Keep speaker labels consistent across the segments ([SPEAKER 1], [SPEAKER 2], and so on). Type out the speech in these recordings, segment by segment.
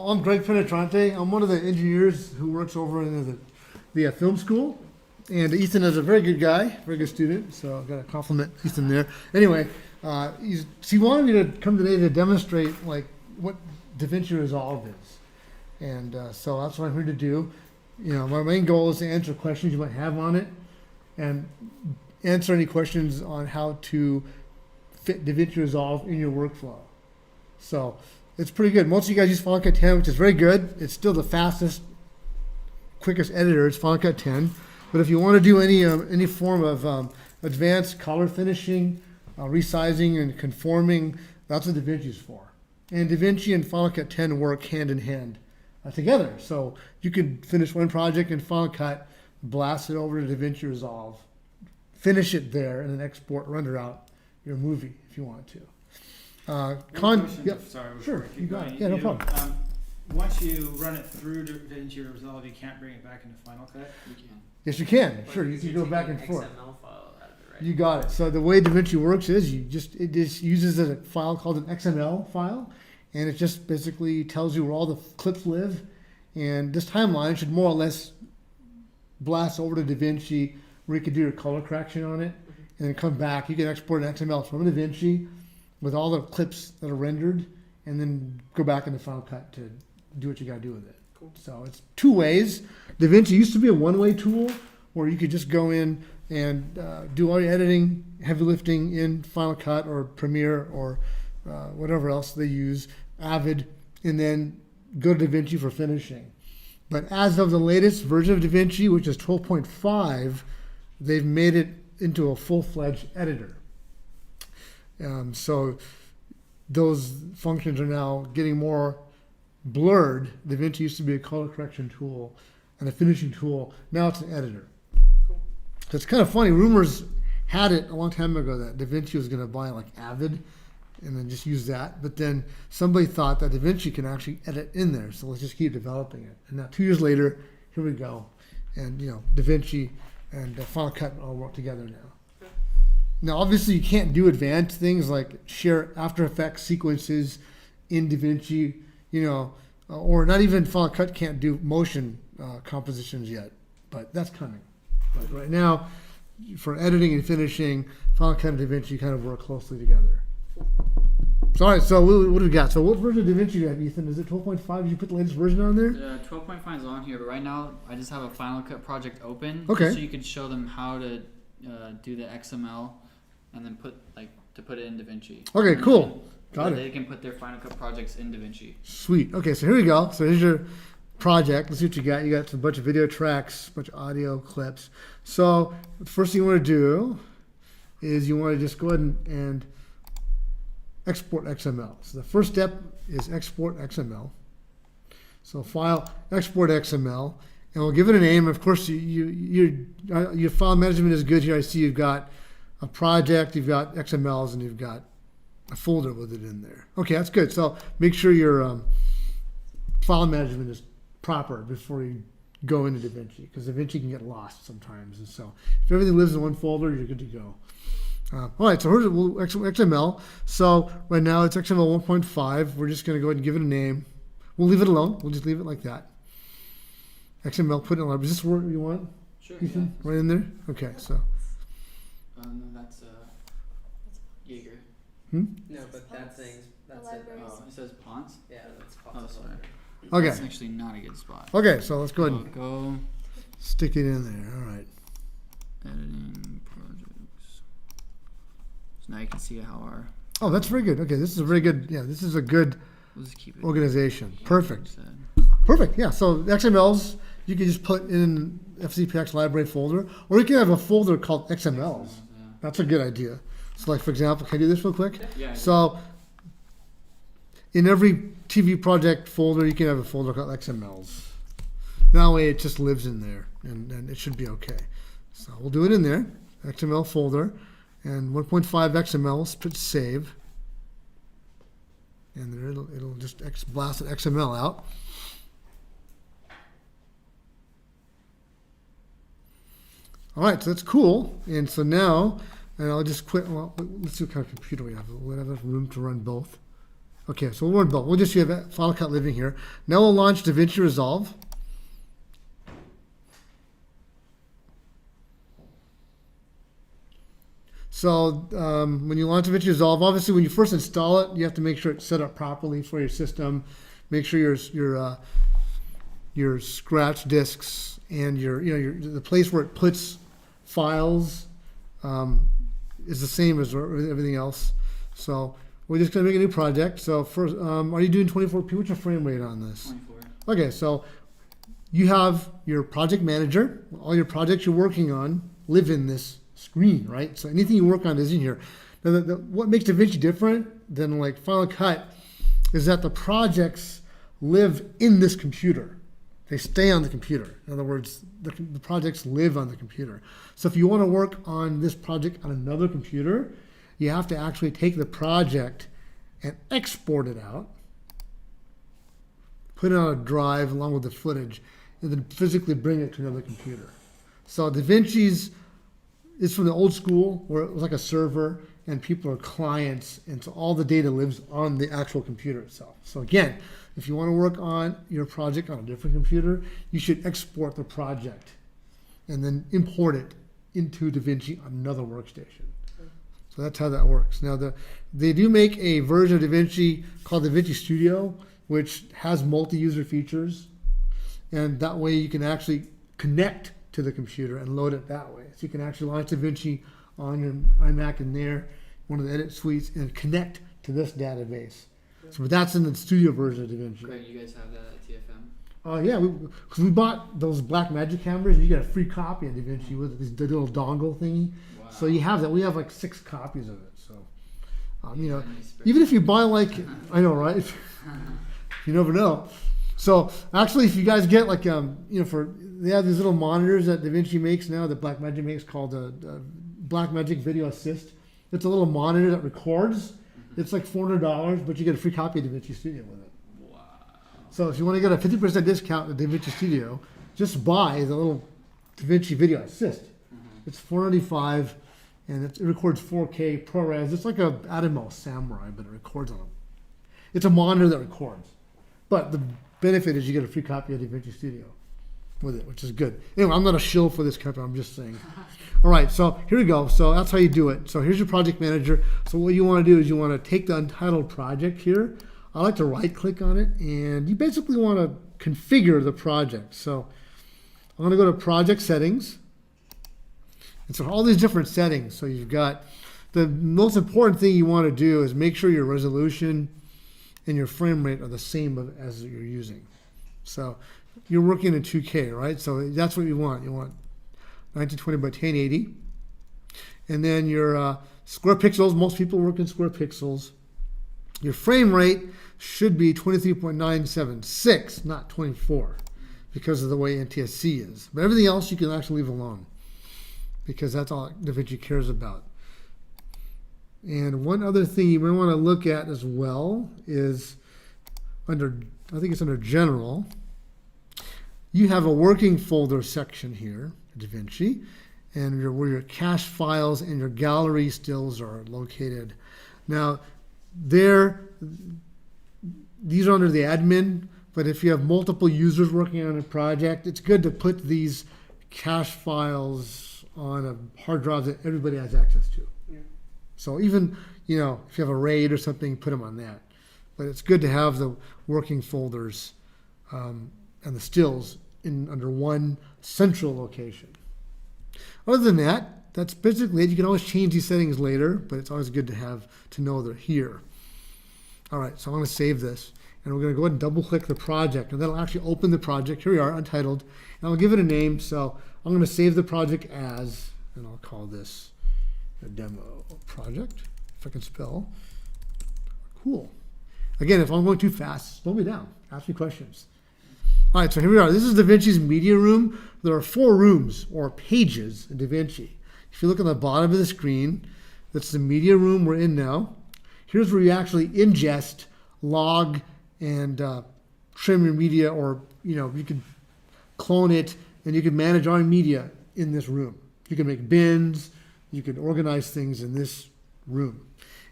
[SPEAKER 1] I'm Greg Penetrante. I'm one of the engineers who works over in the film school. And Ethan is a very good guy, very good student. So I've got to compliment Ethan there. Anyway, he wanted me to come today to demonstrate like what DaVinci Resolve is. And so that's what I'm here to do. You know, my main goal is to answer questions you might have on it and answer any questions on how to fit DaVinci Resolve in your workflow. So it's pretty good. Most of you guys use Final Cut 10, which is very good. It's still the fastest, quickest editor. It's Final Cut 10. But if you want to do any form of advanced color finishing, resizing, and conforming, that's what DaVinci is for. And DaVinci and Final Cut 10 work hand in hand together. So you can finish one project in Final Cut, blast it over to DaVinci Resolve, finish it there, and then export, render out your movie if you want to.
[SPEAKER 2] Yep. Sorry,
[SPEAKER 1] sure, you got it. Yeah, no problem.
[SPEAKER 2] Once you run it through DaVinci Resolve, you can't bring it back into Final Cut?
[SPEAKER 3] You can.
[SPEAKER 1] Yes, you can.
[SPEAKER 3] But
[SPEAKER 1] Sure, you can go back and forth.
[SPEAKER 3] XML file out of it, right?
[SPEAKER 1] You got it. So the way DaVinci works is it just uses a file called an XML file, and it just basically tells you where all the clips live. And this timeline should more or less blast over to DaVinci where you can do your color correction on it, and then come back. You can export an XML from DaVinci with all the clips that are rendered, and then go back into Final Cut to do what you got to do with it.
[SPEAKER 3] Cool.
[SPEAKER 1] So it's two ways. DaVinci used to be a one-way tool where you could just go in and do all your editing, heavy lifting in Final Cut or Premiere or whatever else they use, Avid, and then go to DaVinci for finishing. But as of the latest version of DaVinci, which is 12.5, they've made it into a full-fledged editor. So those functions are now getting more blurred. DaVinci used to be a color correction tool and a finishing tool. Now it's an editor.
[SPEAKER 3] Cool.
[SPEAKER 1] So it's kind of funny. Rumors had it a long time ago that DaVinci was going to buy like Avid and then just use that. But then somebody thought that DaVinci can actually edit in there. So let's just keep developing it. And now 2 years later, here we go. And you know, DaVinci and Final Cut all work together now. Now, obviously, you can't do advanced things like share After Effects sequences in DaVinci, you know, or not even Final Cut can't do motion compositions yet, but that's coming. But right now, for editing and finishing, Final Cut and DaVinci kind of work closely together. So, all right, so what do we got? So what version of DaVinci do you have, Ethan? Is it 12.5? Did you put the latest version on there?
[SPEAKER 3] 12.5 is on here, but right now I just have a Final Cut project open.
[SPEAKER 1] Okay.
[SPEAKER 3] So you can show them how to do the XML and then put it in DaVinci.
[SPEAKER 1] Okay,
[SPEAKER 3] and
[SPEAKER 1] cool.
[SPEAKER 3] Then,
[SPEAKER 1] Got it.
[SPEAKER 3] They can put their Final Cut projects in DaVinci.
[SPEAKER 1] Sweet. Okay, so here we go. So here's your project. Let's see what you got. You got a bunch of video tracks, a bunch of audio clips. So the first thing you want to do is you want to just go ahead and export XML. So the first step is export XML. So file, export XML, and we'll give it a name. Of course, your file management is good here. I see you've got a project, you've got XMLs, and you've got a folder with it in there. Okay, that's good. So make sure your file management is proper before you go into DaVinci, because DaVinci can get lost sometimes. And so if everything lives in one folder, you're good to go. All right, so here's XML. So right now it's XML 1.5. We're just going to go ahead and give it a name. We'll leave it alone. We'll just leave it like that. XML, put it in. Is this what you want?
[SPEAKER 3] Sure.
[SPEAKER 1] Ethan?
[SPEAKER 3] Yeah.
[SPEAKER 1] Right in there? Okay, so.
[SPEAKER 3] No, that's Jaeger.
[SPEAKER 4] No, but that's it.
[SPEAKER 3] Oh, it says Ponce?
[SPEAKER 4] Yeah, that's
[SPEAKER 3] Oh,
[SPEAKER 4] possible.
[SPEAKER 3] sorry.
[SPEAKER 1] Okay.
[SPEAKER 3] That's actually not a good spot.
[SPEAKER 1] Okay, so let's go ahead and
[SPEAKER 3] Go
[SPEAKER 1] stick it in there. All right.
[SPEAKER 3] editing projects. So now you can see how our.
[SPEAKER 1] Oh, that's very good. Okay, this is a very good, yeah, this is a good
[SPEAKER 3] We'll just keep it.
[SPEAKER 1] organization. Perfect.
[SPEAKER 3] Said.
[SPEAKER 1] Perfect, yeah. So the XMLs, you can just put in FCPX library folder, or you can have a folder called XMLs.
[SPEAKER 3] Yeah.
[SPEAKER 1] That's a good idea. So like, for example, can I do this real quick?
[SPEAKER 3] Yeah.
[SPEAKER 1] So in every TV project folder, you can have a folder called XMLs. That way it just lives in there, and it should be okay. So we'll do it in there, XML folder, and 1.5 XML, put save. And there it'll just blast an XML out. All right, so that's cool. And so now, and I'll just quit. Well, let's see what kind of computer we have. We'll have room to run both. Okay, so we're built. We'll just have Final Cut Living here. Now we'll launch DaVinci Resolve. So when you launch DaVinci Resolve, obviously when you first install it, you have to make sure it's set up properly for your system. Make sure your scratch disks and the place where it puts files is the same as everything else. So we're just gonna make a new project. So first, are you doing 24p? What's your frame rate on this?
[SPEAKER 3] 24.
[SPEAKER 1] Okay, so you have your project manager. All your projects you're working on live in this screen, right? So anything you work on is in here. Now, what makes DaVinci different than like Final Cut is that the projects live in this computer. They stay on the computer. In other words, the projects live on the computer. So if you want to work on this project on another computer, you have to actually take the project and export it out, put it on a drive along with the footage, and then physically bring it to another computer. So DaVinci's is from the old school where it was like a server and people are clients, and so all the data lives on the actual computer itself. So again, if you want to work on your project on a different computer, you should export the project and then import it into DaVinci on another workstation. So that's how that works. Now they do make a version of DaVinci called DaVinci Studio, which has multi-user features, and that way you can actually connect to the computer and load it that way. So you can actually launch DaVinci on your iMac in there, one of the edit suites, and connect to this database. So that's in the studio version of DaVinci.
[SPEAKER 3] Greg, you guys have that at TFM?
[SPEAKER 1] Yeah, because we bought those Blackmagic cameras, and you get a free copy of DaVinci with the little dongle thingy.
[SPEAKER 3] Wow.
[SPEAKER 1] So you have that. We have like 6 copies of it. So,
[SPEAKER 3] Nice.
[SPEAKER 1] even if you buy like, I know, right? You never know. So actually, if you guys get like, they have these little monitors that DaVinci makes now, that Blackmagic makes, called the Blackmagic Video Assist. It's a little monitor that records. It's like $400, but you get a free copy of DaVinci Studio with it.
[SPEAKER 3] Wow.
[SPEAKER 1] So if you want to get a 50% discount at DaVinci Studio, just buy the little DaVinci Video Assist. It's $495, and it records 4K ProRes. It's like a Atmos Samurai, but it records on them. It's a monitor that records. But the benefit is you get a free copy of DaVinci Studio with it, which is good. Anyway, I'm not a shill for this company, I'm just saying. All right, so here we go. So that's how you do it. So here's your project manager. So what you want to do is you want to take the untitled project here. I like to right click on it, and you basically want to configure the project. So I'm going to go to project settings. And so all these different settings. So you've got the most important thing you want to do is make sure your resolution and your frame rate are the same as you're using. So you're working in 2K, right? So that's what you want. You want 1920 by 1080. And then your square pixels, most people work in square pixels. Your frame rate should be 23.976, not 24, because of the way NTSC is. But everything else you can actually leave alone, because that's all DaVinci cares about. And one other thing you might want to look at as well is I think it's under General. You have a working folder section here, DaVinci, and where your cache files and your gallery stills are located. Now, these are under the admin, but if you have multiple users working on a project, it's good to put these cache files on a hard drive that everybody has access to.
[SPEAKER 4] Yeah.
[SPEAKER 1] So even, if you have a RAID or something, put them on that. But it's good to have the working folders and the stills under one central location. Other than that, that's basically it. You can always change these settings later, but it's always good to know they're here. All right, so I'm going to save this, and we're going to go ahead and double-click the project, and that'll actually open the project. Here we are, untitled, and I'll give it a name. So I'm going to save the project as, and I'll call this a demo project, if I can spell. Cool. Again, if I'm going too fast, slow me down. Ask me questions. All right, so here we are. This is DaVinci's media room. There are 4 rooms or pages in DaVinci. If you look on the bottom of the screen, that's the media room we're in now. Here's where you actually ingest, log, and trim your media, or you can clone it, and you can manage our media in this room. You can make bins, you can organize things in this room.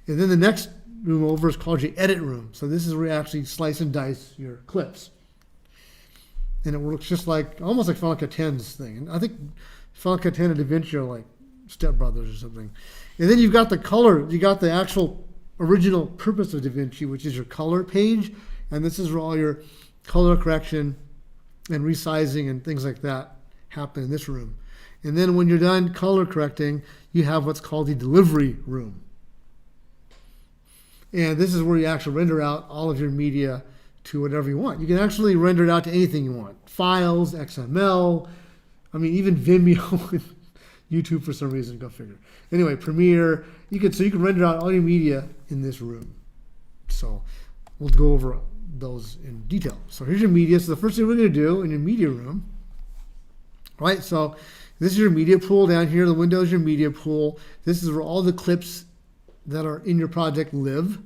[SPEAKER 1] And then the next room over is called your edit room. So this is where you actually slice and dice your clips. And it works just like, almost like Final Cut 10's thing. And I think Final Cut 10 and DaVinci are like stepbrothers or something. And then you've got the color, you got the actual original purpose of DaVinci, which is your color page. And this is where all your color correction and resizing and things like that happen in this room. And then when you're done color correcting, you have what's called the delivery room. And this is where you actually render out all of your media to whatever you want. You can actually render it out to anything you want. Files, XML, I mean, even Vimeo and YouTube for some reason, go figure. Anyway, Premiere, you can render out all your media in this room. So we'll go over those in detail. So here's your media. So the first thing we're going to do in your media room, right? So this is your media pool down here. The window is your media pool. This is where all the clips that are in your project live.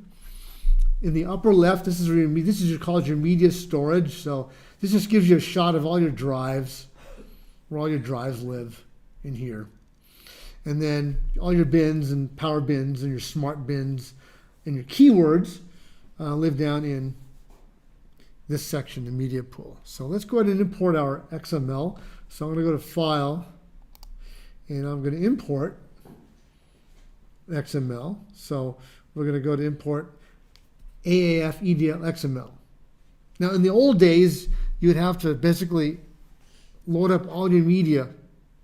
[SPEAKER 1] In the upper left, this is called your media storage. So this just gives you a shot of all your drives, where all your drives live in here. And then all your bins and power bins and your smart bins and your keywords live down in this section, the media pool. So let's go ahead and import our XML. So I'm going to go to File, and I'm going to import XML. So we're going to go to import AAF EDL XML. Now in the old days, you would have to basically load up all your media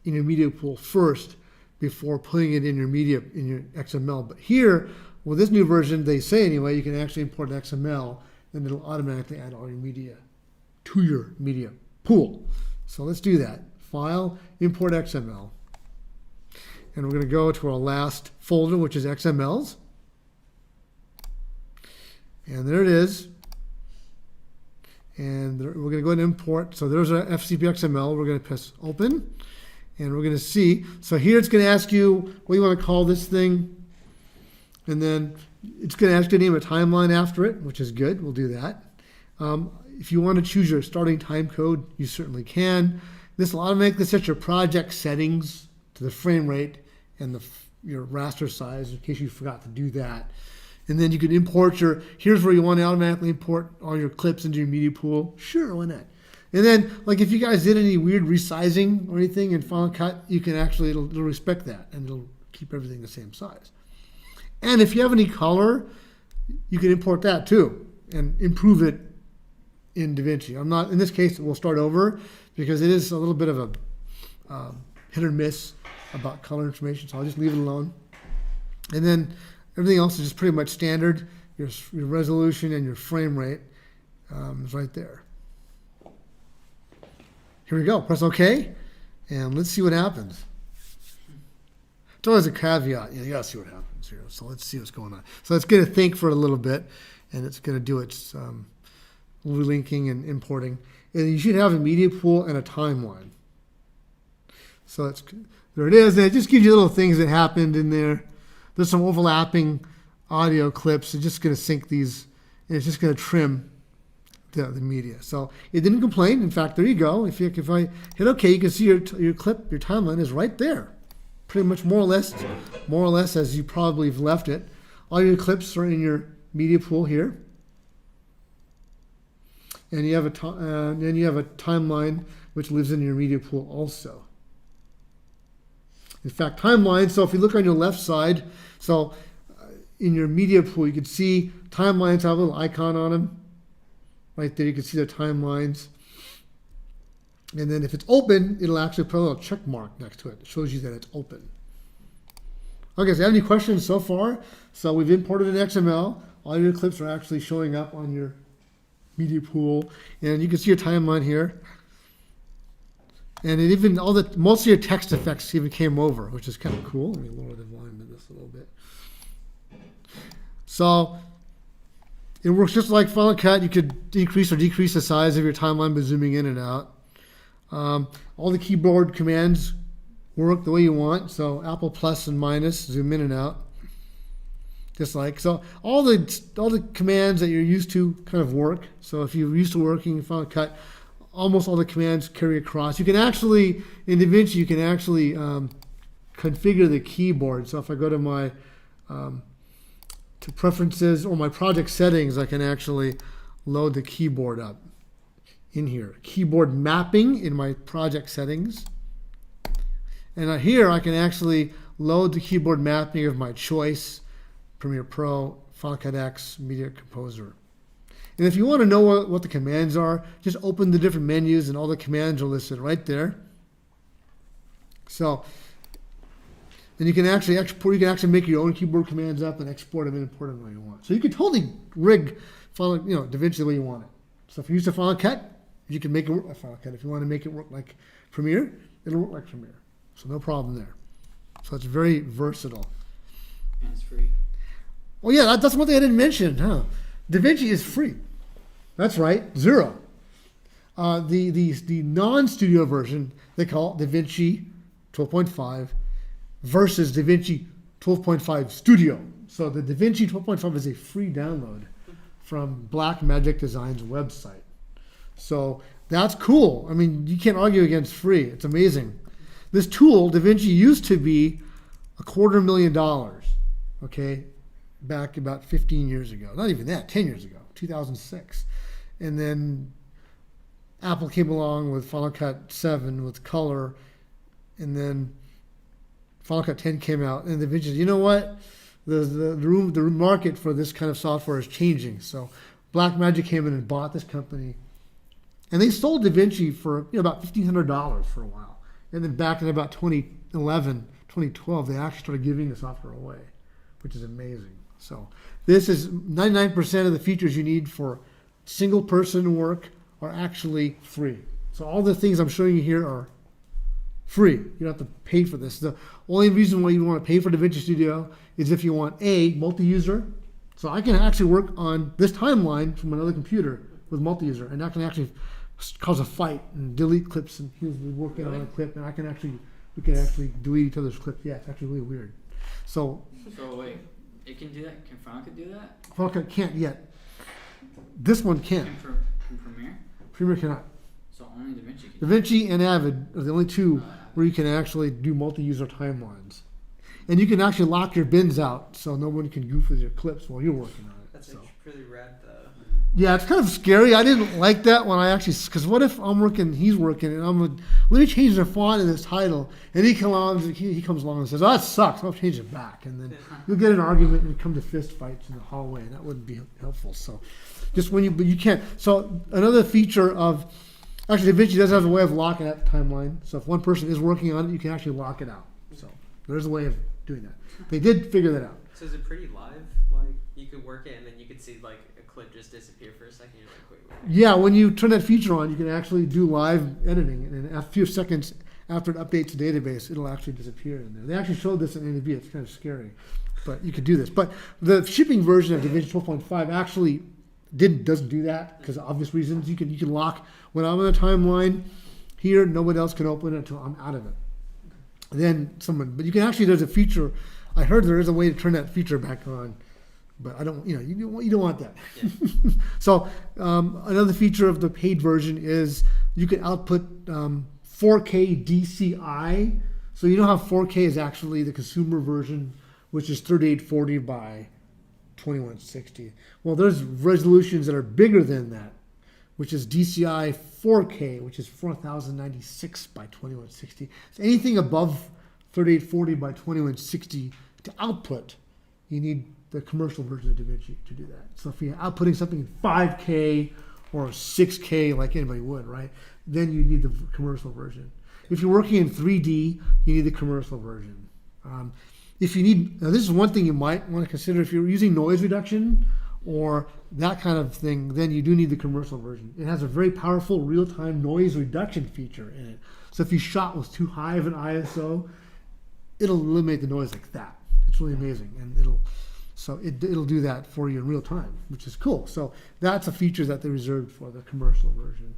[SPEAKER 1] in your media pool first before putting it in your media, in your XML. But here, with this new version, they say anyway, you can actually import an XML and it'll automatically add all your media to your media pool. So let's do that. File, import XML. And we're going to go to our last folder, which is XMLs. And there it is. And we're going to go ahead and import. So there's our FCP XML. We're going to press open. And we're going to see. So here it's going to ask you what you want to call this thing. And then it's going to ask you to name a timeline after it, which is good. We'll do that. If you want to choose your starting time code, you certainly can. This will automatically set your project settings to the frame rate and your raster size in case you forgot to do that. And then you can import here's where you want to automatically import all your clips into your media pool. Sure, why not? And then, like if you guys did any weird resizing or anything in Final Cut, you can actually, it'll respect that and it'll keep everything the same size. And if you have any color, you can import that too and improve it in DaVinci. In this case, we'll start over because it is a little bit of a hit or miss about color information, so I'll just leave it alone. And then everything else is just pretty much standard. Your resolution and your frame rate is right there. Here we go. Press OK, and let's see what happens. It's always a caveat. You got to see what happens here. So let's see what's going on. So it's going to think for a little bit, and it's going to do its relinking and importing. And you should have a media pool and a timeline. So there it is. And it just gives you little things that happened in there. There's some overlapping audio clips. It's just going to sync these, and it's just going to trim the media. So it didn't complain. In fact, there you go. If I hit OK, you can see your clip, your timeline is right there. Pretty much more or less as you probably have left it. All your clips are in your media pool here. And you have a timeline which lives in your media pool also. In fact, timelines, so if you look on your left side, so in your media pool, you can see timelines have a little icon on them. Right there, you can see the timelines. And then if it's open, it'll actually put a little check mark next to it. It shows you that it's open. Okay, so have any questions so far? So we've imported an XML. All your clips are actually showing up on your media pool. And you can see your timeline here. And it even most of your text effects even came over, which is kind of cool. Let me lower the volume of this a little bit. So it works just like Final Cut. You could increase or decrease the size of your timeline by zooming in and out. All the keyboard commands work the way you want. So Apple plus and minus, zoom in and out. Just like so, all the commands that you're used to kind of work. So if you're used to working in Final Cut, almost all the commands carry across. You can actually, in DaVinci, you can actually configure the keyboard. So if I go to my to preferences or my project settings, I can actually load the keyboard up in here. Keyboard mapping in my project settings. And here I can actually load the keyboard mapping of my choice, Premiere Pro, Final Cut X, Media Composer. And if you want to know what the commands are, just open the different menus and all the commands are listed right there. So, and you can actually export, you can actually make your own keyboard commands up and export them and import them the way you want. So you can totally rig DaVinci the way you want it. So if you use the Final Cut, you can make it work like Final Cut. If you want to make it work like Premiere, it'll work like Premiere. So no problem there. So it's very versatile.
[SPEAKER 3] And it's free.
[SPEAKER 1] Well, yeah, that's one thing I didn't mention, huh? DaVinci is free. That's right, $0. The non-studio version, they call it DaVinci 12.5 versus DaVinci 12.5 Studio. So the DaVinci 12.5 is a free download from Blackmagic Design's website. So that's cool. I mean, you can't argue against free. It's amazing. This tool, DaVinci, used to be $250,000, okay, back about 15 years ago. Not even that, 10 years ago, 2006. And then Apple came along with Final Cut 7 with color, and then Final Cut 10 came out, and DaVinci said, you know what? The market for this kind of software is changing. So Blackmagic came in and bought this company, and they sold DaVinci for about $1,500 for a while. And then back in about 2011, 2012, they actually started giving the software away, which is amazing. So this is 99% of the features you need for single person work are actually free. So all the things I'm showing you here are free. You don't have to pay for this. The only reason why you want to pay for DaVinci Studio is if you want multi-user. So I can actually work on this timeline from another computer with multi-user, and I can actually cause a fight and delete clips, and he's working on a clip, and we can actually delete each other's clip. Yeah, it's actually really weird. So
[SPEAKER 3] wait, it can do that? Can Final Cut do that?
[SPEAKER 1] Final Cut can't yet. This one can.
[SPEAKER 3] Can Premiere?
[SPEAKER 1] Premiere cannot.
[SPEAKER 3] So only DaVinci can.
[SPEAKER 1] DaVinci and Avid are the only two where you can actually do multi-user timelines. And you can actually lock your bins out so no one can goof with your clips while you're working on it.
[SPEAKER 4] That's
[SPEAKER 1] so.
[SPEAKER 4] really rad, though.
[SPEAKER 1] Yeah, it's kind of scary. I didn't like that when I actually, because what if I'm working, he's working, and let me change the font in this title, and he comes along and says, oh, that sucks, I'll change it back. And then you'll get an argument and come to fist fights in the hallway, and that wouldn't be helpful. So just but you can't. So another feature of, actually DaVinci does have a way of locking out the timeline. So if one person is working on it, you can actually lock it out. So there's a way of doing that. They did figure that out.
[SPEAKER 4] So is it pretty live? Like, you could work it and then you could see, like, a clip just disappear for a second. You're like, wait.
[SPEAKER 1] Yeah, when you turn that feature on, you can actually do live editing, and in a few seconds after it updates the database, it'll actually disappear in there. They actually showed this in NAB. It's kind of scary, but you could do this. But the shipping version of DaVinci 12.5 actually doesn't do that because of obvious reasons. You can lock when I'm on a timeline here. Nobody else can open it until I'm out of it. But you can actually. There's a feature. I heard there is a way to turn that feature back on. But I don't, you don't want that. Yeah. So another feature of the paid version is you can output 4K DCI. So you know how 4K is actually the consumer version, which is 3840 by 2160. Well, there's resolutions that are bigger than that, which is DCI 4K, which is 4096 by 2160. So anything above 3840 by 2160 to output, you need the commercial version of DaVinci to do that. So if you're outputting something in 5K or 6K like anybody would, right, then you need the commercial version. If you're working in 3D, you need the commercial version. If you need, now this is one thing you might want to consider if you're using noise reduction or that kind of thing, then you do need the commercial version. It has a very powerful real-time noise reduction feature in it. So if you shot with too high of an ISO, it'll eliminate the noise like that. It's really amazing, and it'll do that for you in real time, which is cool. So that's a feature that they reserved for the commercial version.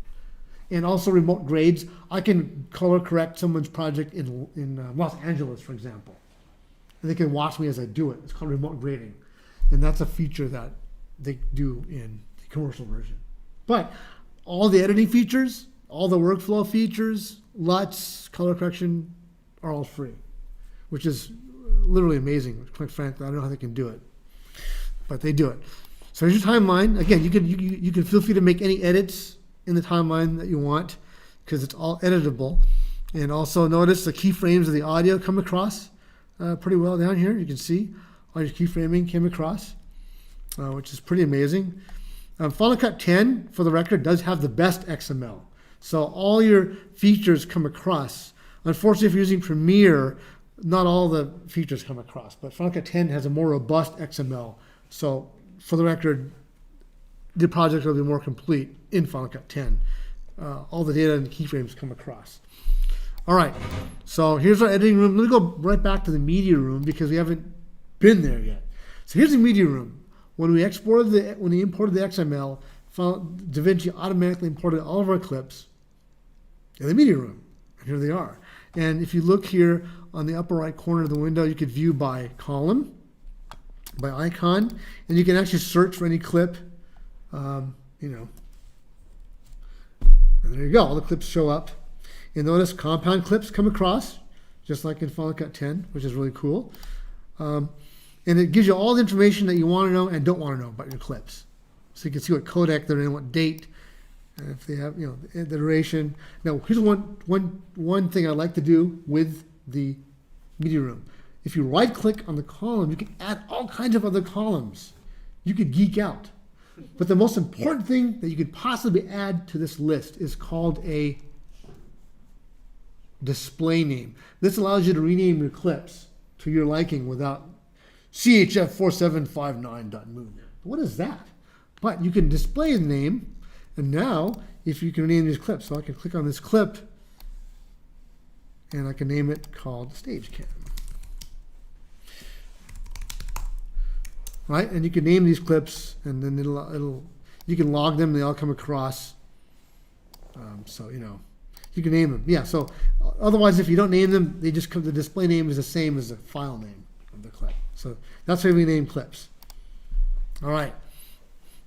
[SPEAKER 1] And also remote grades. I can color correct someone's project in Los Angeles, for example. And they can watch me as I do it. It's called remote grading. And that's a feature that they do in the commercial version. But all the editing features, all the workflow features, LUTs, color correction are all free, which is literally amazing. Quite frankly, I don't know how they can do it. but they do it. So here's your timeline. Again, you can feel free to make any edits in the timeline that you want because it's all editable. And also notice the keyframes of the audio come across pretty well down here. You can see all your keyframing came across, which is pretty amazing. Final Cut 10, for the record, does have the best XML. So all your features come across. Unfortunately, if you're using Premiere, not all the features come across. But Final Cut 10 has a more robust XML. So for the record, the project will be more complete in Final Cut 10. All the data and keyframes come across. All right, so here's our editing room. Let me go right back to the media room because we haven't been there yet. So here's the media room. When we imported the XML, DaVinci automatically imported all of our clips in the media room. And here they are. And if you look here on the upper right corner of the window, you could view by column, by icon, and you can actually search for any clip, and there you go. All the clips show up. And notice compound clips come across, just like in Final Cut 10, which is really cool. And it gives you all the information that you want to know and don't want to know about your clips. So you can see what codec they're in, what date, and if they have, the duration. Now, here's one thing I like to do with the media room. If you right-click on the column, you can add all kinds of other columns. You could geek out. But the most important thing that you could possibly add to this list is called a display name. This allows you to rename your clips to your liking without CHF4759.move. What is that? But you can display the name, and now if you can name these clips, so I can click on this clip and I can name it called StageCam. Right, and you can name these clips, and then you can log them. They all come across. So you can name them. Yeah. So otherwise, if you don't name them, they just come. The display name is the same as the file name of the clip. So that's how we name clips. All right.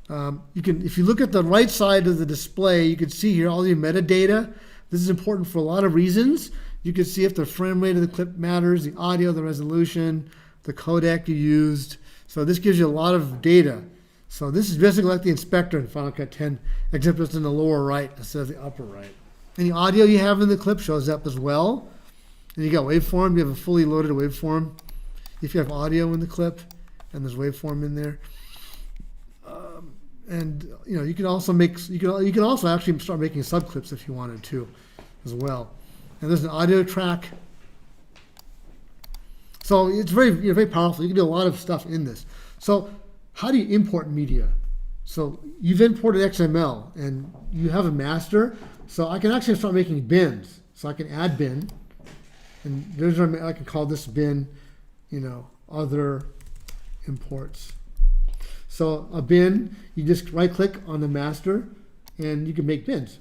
[SPEAKER 1] You can, if you look at the right side of the display, you can see here all your metadata. This is important for a lot of reasons. You can see if the frame rate of the clip matters, the audio, the resolution, the codec you used. So this gives you a lot of data. So this is basically like the inspector in Final Cut 10, except it's in the lower right instead of the upper right. Any audio you have in the clip shows up as well. And you got waveform. You have a fully loaded waveform. If you have audio in the clip, and there's waveform in there. And you can also actually start making subclips if you wanted to, as well. And there's an audio track. So it's very powerful. You can do a lot of stuff in this. So how do you import media? So you've imported XML and you have a master. So I can actually start making bins. So I can add bin, and I can call this bin, other imports. So a bin, you just right click on the master and you can make bins.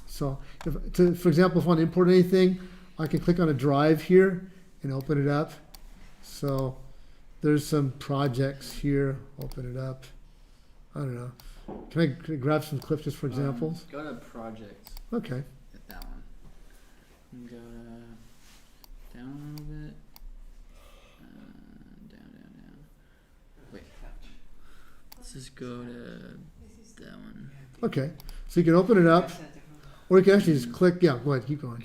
[SPEAKER 1] So for example, if I want to import anything, I can click on a drive here and open it up. So there's some projects here, open it up. I don't know. Can I grab some clips just for examples?
[SPEAKER 3] Go to projects.
[SPEAKER 1] Okay.
[SPEAKER 3] Get that one. And go down a little bit. Down. Wait. Let's just go to that one.
[SPEAKER 1] Okay. So you can open it up, or you can actually just click. Yeah, go ahead. Keep going.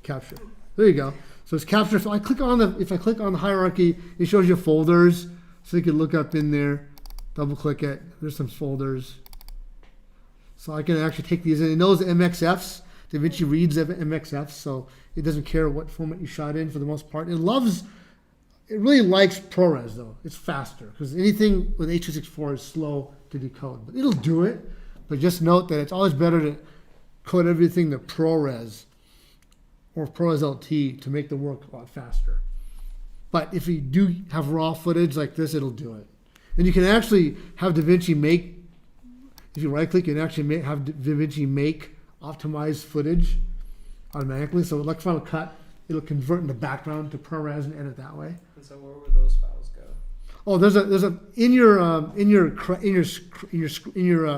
[SPEAKER 1] Capture. There you go. So it's capture. So if I click on the hierarchy, it shows you folders. So you can look up in there, double click it. There's some folders. So I can actually take these in. It knows MXFs. DaVinci reads MXFs, so it doesn't care what format you shot in for the most part. It really likes ProRes though. It's faster because anything with H.264 is slow to decode, but it'll do it. But just note that it's always better to code everything to ProRes or ProRes LT to make the work a lot faster. But if you do have raw footage like this, it'll do it. And you can actually have DaVinci make, if you right click, you can actually have DaVinci make optimized footage automatically. So like Final Cut, it'll convert in the background to ProRes and edit that way.
[SPEAKER 4] And so where would those files go?
[SPEAKER 1] Oh, there's a in your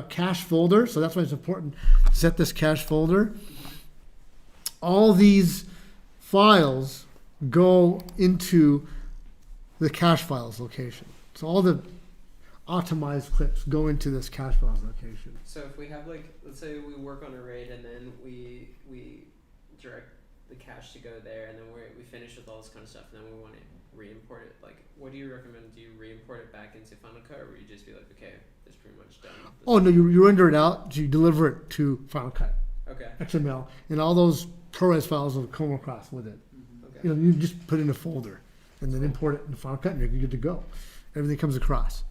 [SPEAKER 1] cache folder. So that's why it's important to set this cache folder. All these files go into the cache files location. So all the optimized clips go into this cache files location.
[SPEAKER 4] So if we have like, let's say we work on a RAID and then we direct the cache to go there, and then we finish with all this kind of stuff, and then we want to re-import it. Like, what do you recommend? Do you re-import it back into Final Cut, or would you just be like, okay, it's pretty much done?
[SPEAKER 1] Oh no, you render it out, you deliver it to Final Cut,
[SPEAKER 4] Okay.
[SPEAKER 1] XML, and all those ProRes files will come across with it.
[SPEAKER 4] Okay.
[SPEAKER 1] You know, you just put it in a folder and then import it in Final Cut and you're good to go. Everything comes across.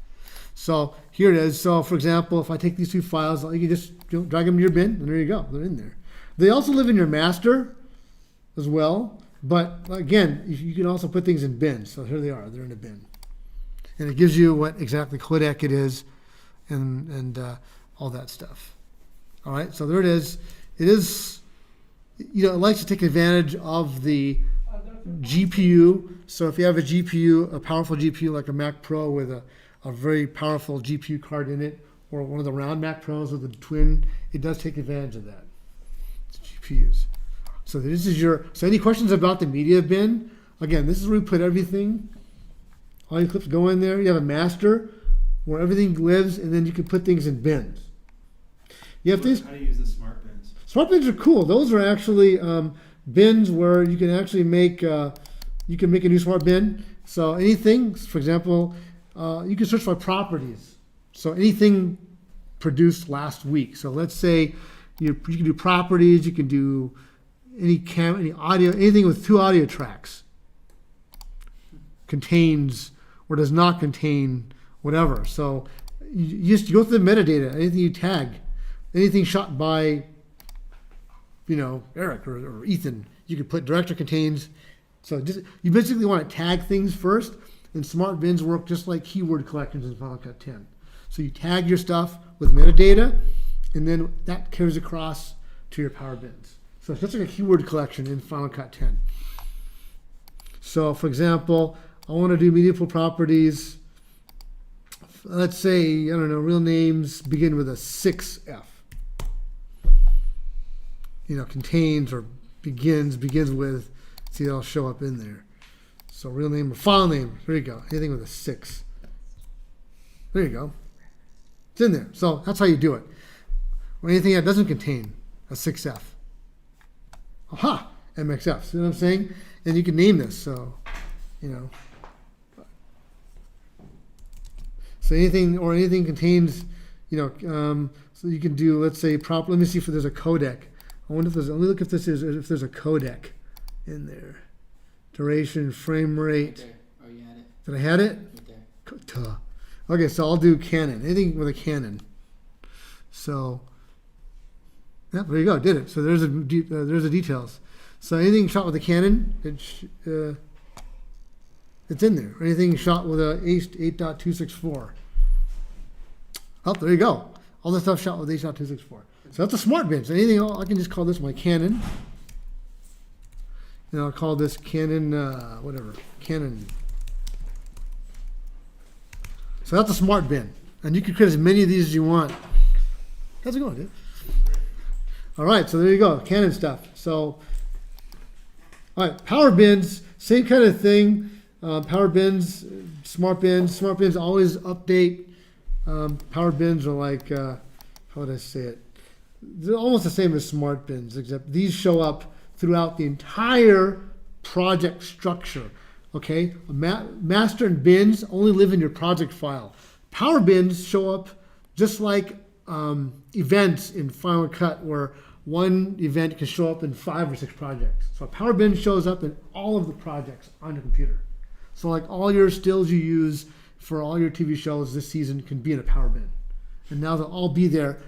[SPEAKER 1] So here it is. So for example, if I take these two files, you can just drag them to your bin and there you go. They're in there. They also live in your master as well. But again, you can also put things in bins. So here they are. They're in a bin. And it gives you what exactly codec it is and all that stuff. All right. So there it is. It is, it likes to take advantage of the GPU. So if you have a GPU, a powerful GPU like a Mac Pro with a very powerful GPU card in it, or one of the round Mac Pros with a twin, it does take advantage of that. It's GPUs. So this is so any questions about the media bin? Again, this is where we put everything. All your clips go in there. You have a master where everything lives, and then you can put things in bins. You have things.
[SPEAKER 2] How do you use the smart bins?
[SPEAKER 1] Smart bins are cool. Those are actually bins where you can actually make a new smart bin. So anything, for example, you can search by properties. So anything produced last week. So let's say you can do properties. You can do any audio, anything with 2 audio tracks contains or does not contain whatever. So you just go through the metadata. Anything you tag, anything shot by Eric or Ethan, you can put director contains. So you basically want to tag things first, and smart bins work just like keyword collections in Final Cut 10. So you tag your stuff with metadata, and then that carries across to your power bins. So it's just like a keyword collection in Final Cut 10. So for example, I want to do media pool properties. Let's say, real names begin with a 6F. Contains or begins with, see, that'll show up in there. So real name or file name, there you go. Anything with a 6. There you go. It's in there. So that's how you do it. Or anything that doesn't contain a 6F. Aha! MXF. See what I'm saying? And you can name this. So, So anything contains, so you can do, let's say, let me see if there's a codec. Let me look if there's a codec in there. Duration, frame rate.
[SPEAKER 3] Right there. Oh, you had it.
[SPEAKER 1] Did I had it?
[SPEAKER 3] Right there.
[SPEAKER 1] Okay, so I'll do Canon. Anything with a Canon. So, yeah, there you go. Did it. So there's the details. So anything shot with a Canon, it's in there. Anything shot with a 8.264. Oh, there you go. All the stuff shot with 8.264. So that's a smart bin. So anything, I can just call this my Canon. And I'll call this Canon, Canon. So that's a smart bin. And you can create as many of these as you want. How's it going, dude? All right, so there you go, Canon stuff. So, all right, power bins, same kind of thing. Power bins, smart bins. Smart bins always update. Power bins are like, how would I say it? They're almost the same as smart bins, except these show up throughout the entire project structure. Okay, master and bins only live in your project file. Power bins show up just like events in Final Cut, where one event can show up in 5 or 6 projects. So a power bin shows up in all of the projects on your computer. So like all your stills you use for all your TV shows this season can be in a power bin. And now they'll all be there,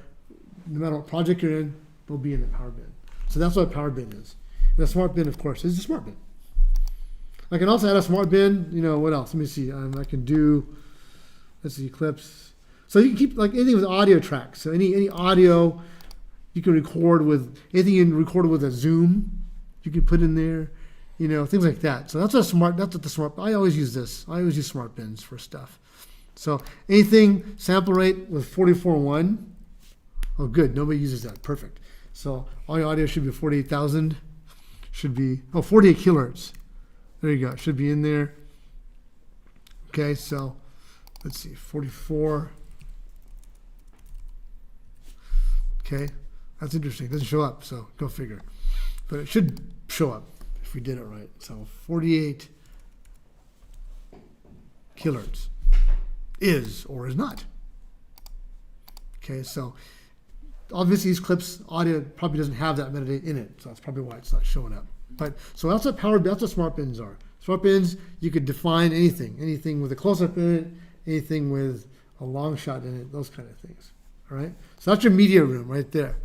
[SPEAKER 1] no matter what project you're in, they'll be in the power bin. So that's what a power bin is. And a smart bin, of course, is a smart bin. I can also add a smart bin, what else? Let me see. I can do, let's see, clips. So you can keep like anything with audio tracks. So any audio you can record with, anything you can record with a Zoom, you can put in there, things like that. So that's what the smart, I always use this. I always use smart bins for stuff. So anything sample rate with 44.1, oh good, nobody uses that, perfect. So all your audio should be 48,000, should be, 48 kilohertz. There you go, it should be in there. Okay, so let's see, 44. Okay, that's interesting. It doesn't show up, so go figure. But it should show up if we did it right. So 48 kilohertz is or is not. Okay, so obviously these clips audio probably doesn't have that metadata in it, so that's probably why it's not showing up. But so that's what smart bins are. Smart bins, you could define anything with a close-up in it, anything with a long shot in it, those kind of things. All right, so that's your media room right there.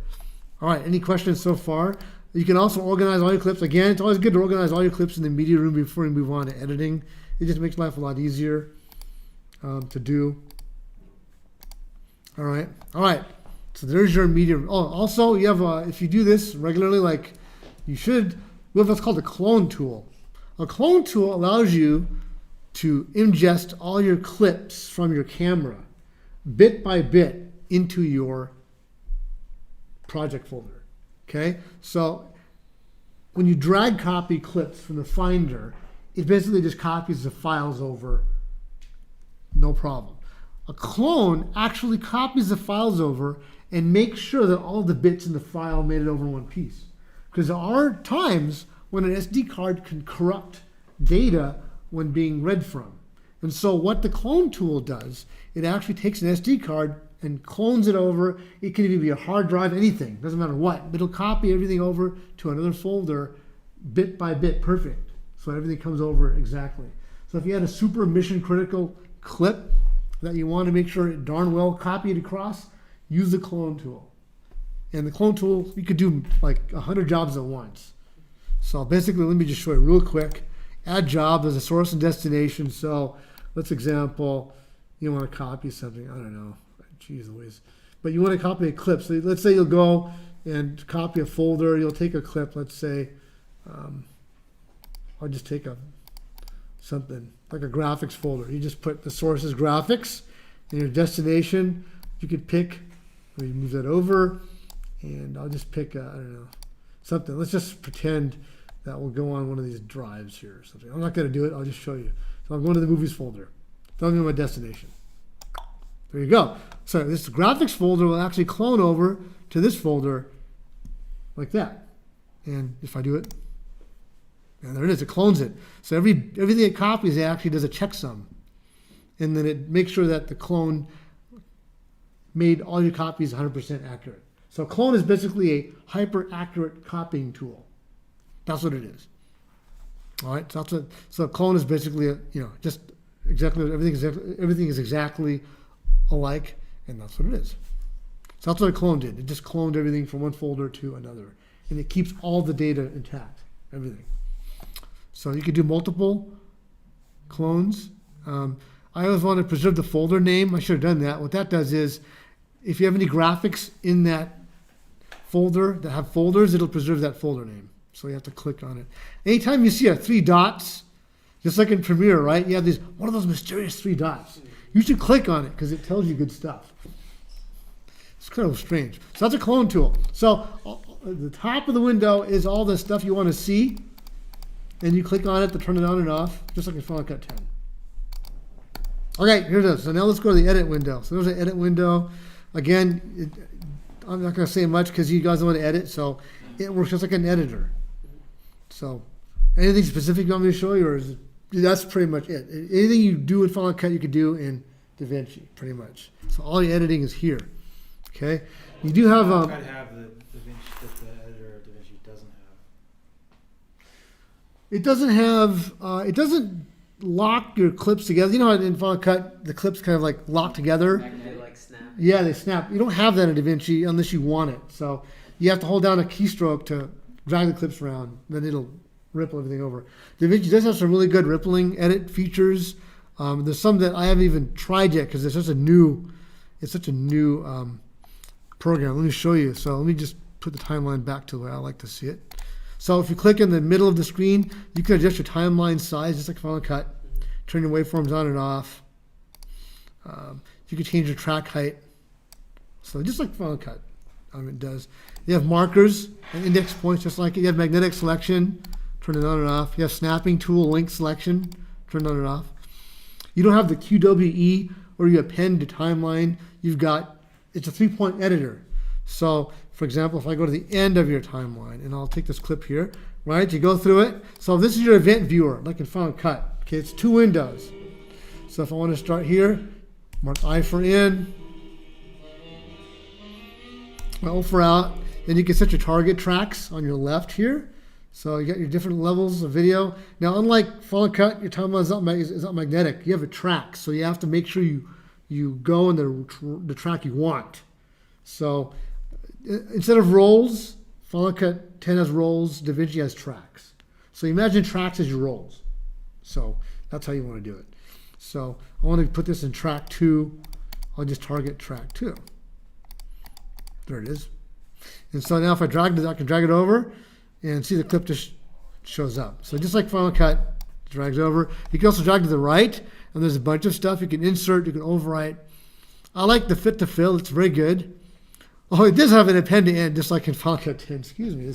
[SPEAKER 1] All right, any questions so far? You can also organize all your clips. Again, it's always good to organize all your clips in the media room before you move on to editing. It just makes life a lot easier to do. All right. So there's your media room. Oh, also you have if you do this regularly, like you should, we have what's called a clone tool. A clone tool allows you to ingest all your clips from your camera, bit by bit, into your project folder. Okay, so when you drag copy clips from the Finder, it basically just copies the files over, no problem. A clone actually copies the files over and makes sure that all the bits in the file made it over in one piece. Because there are times when an SD card can corrupt data when being read from. And so what the clone tool does, it actually takes an SD card and clones it over. It can even be a hard drive, anything, doesn't matter what. It'll copy everything over to another folder bit by bit, perfect. So everything comes over exactly. So if you had a super mission critical clip that you want to make sure it darn well copied across, use the clone tool. And the clone tool, you could do like 100 jobs at once. So basically, let me just show you real quick. Add job as a source and destination. So let's example, you want to copy something, I don't know, geez Louise. But you want to copy a clip. So let's say you'll go and copy a folder. You'll take a clip, let's say, I'll just take something like a graphics folder. You just put the source as graphics and your destination. You could pick, or you move that over, and I'll just pick, I don't know, something. Let's just pretend that will go on one of these drives here or something. I'm not going to do it. I'll just show you. So I'm going to the movies folder. Tell me my destination. There you go. So this graphics folder will actually clone over to this folder like that. And if I do it, and there it is, it clones it. So everything it copies, it actually does a checksum. And then it makes sure that the clone made all your copies 100% accurate. So clone is basically a hyper-accurate copying tool. That's what it is. All right, so clone is basically just exactly everything is exactly alike, and that's what it is. So that's what a clone did. It just cloned everything from one folder to another, and it keeps all the data intact, everything. So you could do multiple clones. I always want to preserve the folder name. I should have done that. What that does is, if you have any graphics in that folder that have folders, it'll preserve that folder name. So you have to click on it. Anytime you see 3 dots, just like in Premiere, right? You have one of those mysterious 3 dots. You should click on it because it tells you good stuff. It's kind of strange. So that's a clone tool. So at the top of the window is all the stuff you want to see. And you click on it to turn it on and off, just like in Final Cut 10. Okay, here it is. So now let's go to the edit window. So there's an edit window. Again, I'm not going to say much because you guys don't want to edit. So it works just like an editor. So anything specific you want me to show you, or that's pretty much it. Anything you do in Final Cut, you could do in DaVinci, pretty much. So all your editing is here. Okay, you do have
[SPEAKER 2] try to have the DaVinci that the editor of DaVinci doesn't have.
[SPEAKER 1] It doesn't lock your clips together. You know how in Final Cut the clips kind of like lock together.
[SPEAKER 4] They like snap.
[SPEAKER 1] Yeah, they snap. You don't have that in DaVinci unless you want it. So you have to hold down a keystroke to drag the clips around. Then it'll ripple everything over. DaVinci does have some really good rippling edit features. There's some that I haven't even tried yet because it's such a new program. Let me show you. So let me just put the timeline back to the way I like to see it. So if you click in the middle of the screen, you can adjust your timeline size just like Final Cut. Turn your waveforms on and off. You can change your track height. So just like Final Cut, it does. You have markers and index points just like it. You have magnetic selection. Turn it on and off. You have snapping tool link selection. Turn it on and off. You don't have the QWE or you append to timeline, it's a 3-point editor. So, for example, if I go to the end of your timeline, and I'll take this clip here, right? You go through it. So this is your event viewer, like in Final Cut. Okay, it's 2 windows. So if I want to start here, mark I for in, O for out, then you can set your target tracks on your left here. So you got your different levels of video. Now, unlike Final Cut, your timeline is not magnetic. You have a track, so you have to make sure you go in the track you want. So instead of rolls, Final Cut 10 has rolls, DaVinci has tracks. So imagine tracks as your rolls. So that's how you want to do it. So I want to put this in track 2. I'll just target track 2. There it is. And so now if I drag it, I can drag it over and see the clip just shows up. So just like Final Cut, drags over. You can also drag to the right, and there's a bunch of stuff you can insert, you can overwrite. I like the fit to fill, it's very good. Oh, it does have an append to end, just like in Final Cut 10, excuse me.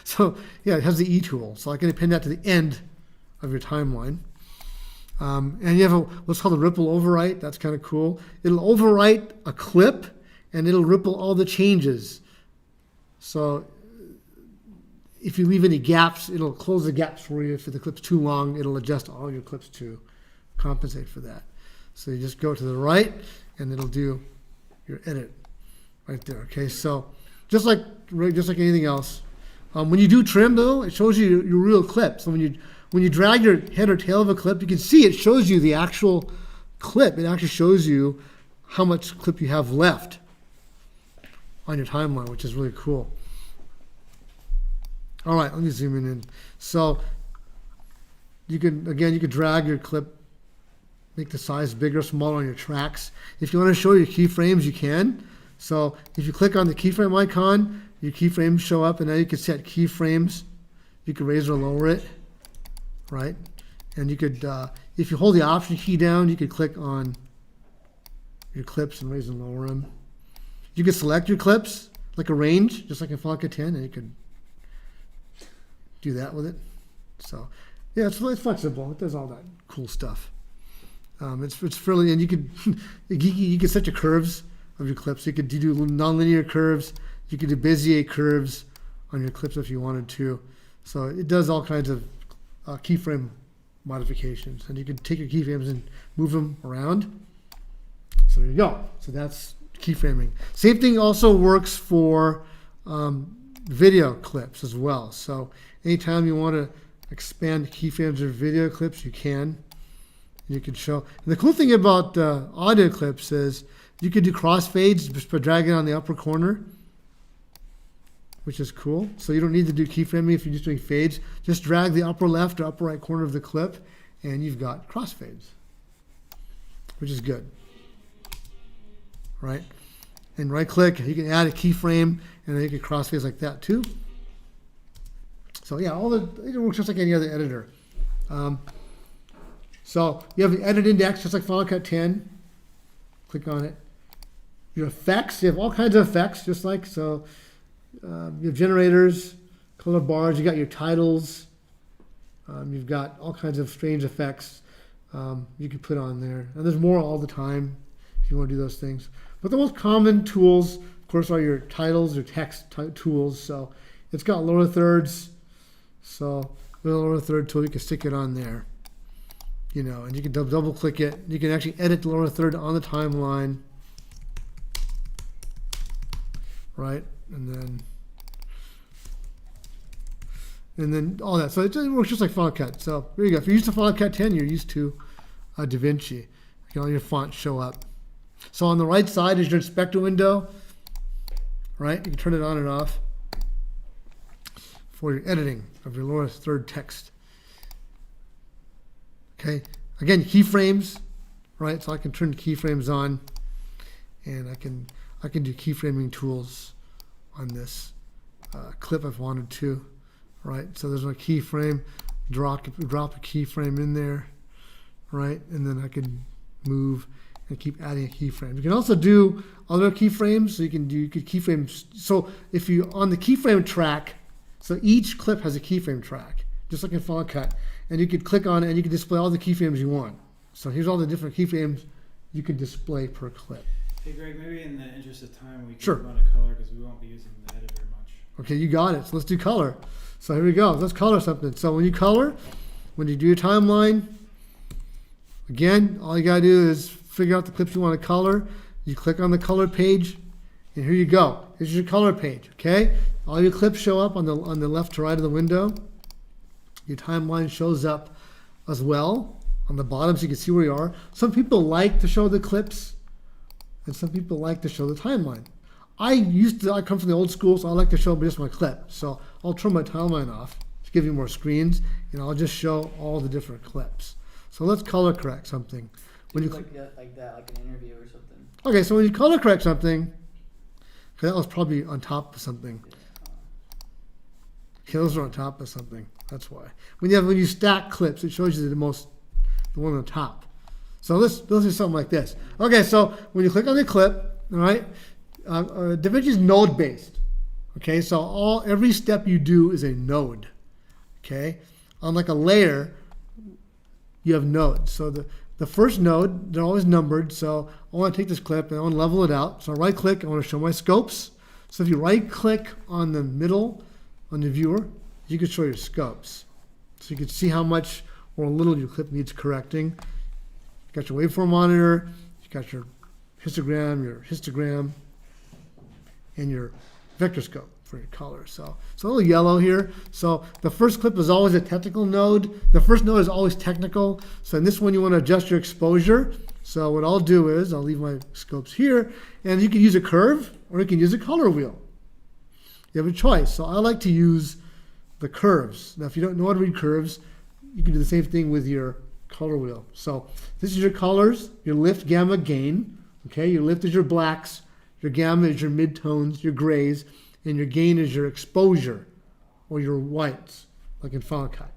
[SPEAKER 1] So yeah, it has the E tool. So I can append that to the end of your timeline. And you have what's called a ripple overwrite. That's kind of cool. It'll overwrite a clip, and it'll ripple all the changes. So if you leave any gaps, it'll close the gaps for you. If the clip's too long, it'll adjust all your clips to compensate for that. So you just go to the right, and it'll do your edit right there. Okay, so just like anything else, when you do trim though, it shows you your real clip. So when you drag your head or tail of a clip, you can see it shows you the actual clip. It actually shows you how much clip you have left on your timeline, which is really cool. All right, let me zoom in. So you can drag your clip, make the size bigger or smaller on your tracks. If you want to show your keyframes, you can. So if you click on the keyframe icon, your keyframes show up, and now you can set keyframes. You can raise or lower it, right? And you could, if you hold the Option key down, you could click on your clips and raise and lower them. You can select your clips, like a range, just like in Final Cut 10, and you could do that with it. So yeah, it's really flexible. It does all that cool stuff. It's fairly, and you could you could set your curves of your clips. You could do nonlinear curves. You could do Bezier curves on your clips if you wanted to. So it does all kinds of keyframe modifications, and you can take your keyframes and move them around. So there you go. So that's keyframing. Same thing also works for video clips as well. So anytime you want to expand keyframes or video clips, you can. You can show. And the cool thing about audio clips is you can do crossfades just by dragging on the upper corner, which is cool. So you don't need to do keyframing if you're just doing fades. Just drag the upper left or upper right corner of the clip, and you've got crossfades, which is good, right? And right click, you can add a keyframe, and then you can crossfades like that too. So yeah, it works just like any other editor. So you have the edit index, just like Final Cut 10. Click on it. Your effects, you have all kinds of effects, just like so. You have generators, color bars. You got your titles. You've got all kinds of strange effects you can put on there, and there's more all the time if you want to do those things. But the most common tools, of course, are your titles, your text tools. So it's got lower thirds. So with a lower third tool, you can stick it on there. You know, and you can double click it. You can actually edit the lower third on the timeline, right? And then all that. So it works just like Final Cut. So there you go. If you're used to Final Cut 10, you're used to DaVinci. All your fonts show up. So on the right side is your inspector window, right? You can turn it on and off for your editing of your lower third text. Okay, again, keyframes, right? So I can turn the keyframes on, and I can do keyframing tools on this clip if I wanted to, right? So there's my keyframe, drop a keyframe in there, right? And then I can move and keep adding a keyframe. You can also do other keyframes. So you could keyframes. So if you on the keyframe track, so each clip has a keyframe track, just like in Final Cut. And you could click on it and you can display all the keyframes you want. So here's all the different keyframes you can display per clip.
[SPEAKER 2] Hey Greg, maybe in the interest of time we can
[SPEAKER 1] Sure.
[SPEAKER 2] run a color because we won't be using the editor much.
[SPEAKER 1] Okay, you got it. So let's do color. So here we go. Let's color something. So when you color, when you do your timeline, again, all you gotta do is figure out the clips you want to color. You click on the color page, and here you go. This is your color page. Okay, all your clips show up on the left to right of the window. Your timeline shows up as well on the bottom, so you can see where you are. Some people like to show the clips, and some people like to show the timeline. I come from the old school, so I like to show just my clip. So I'll turn my timeline off to give you more screens, and I'll just show all the different clips. So let's color correct something. When you
[SPEAKER 3] like that, like an interview or something.
[SPEAKER 1] okay, so when you color correct something, okay, that was probably on top of something. Okay, those are on top of something. That's why. When you stack clips, it shows you the one on the top. So let's do something like this. Okay, so when you click on the clip, all right, DaVinci is node based. Okay, so every step you do is a node. Okay, unlike a layer, you have nodes. So the first node, they're always numbered. So I want to take this clip and I want to level it out. So I right click, I want to show my scopes. So if you right click on the middle on the viewer, you can show your scopes. So you can see how much or little your clip needs correcting. You got your waveform monitor, you got your histogram, and your vector scope for your color. So it's a little yellow here. So the first clip is always a technical node. The first node is always technical. So in this one, you want to adjust your exposure. So what I'll do is I'll leave my scopes here, and you can use a curve or you can use a color wheel. You have a choice. So I like to use the curves. Now, if you don't know how to read curves, you can do the same thing with your color wheel. So this is your colors, your lift, gamma, gain. Okay, your lift is your blacks, your gamma is your midtones, your grays, and your gain is your exposure or your whites, like in Final Cut.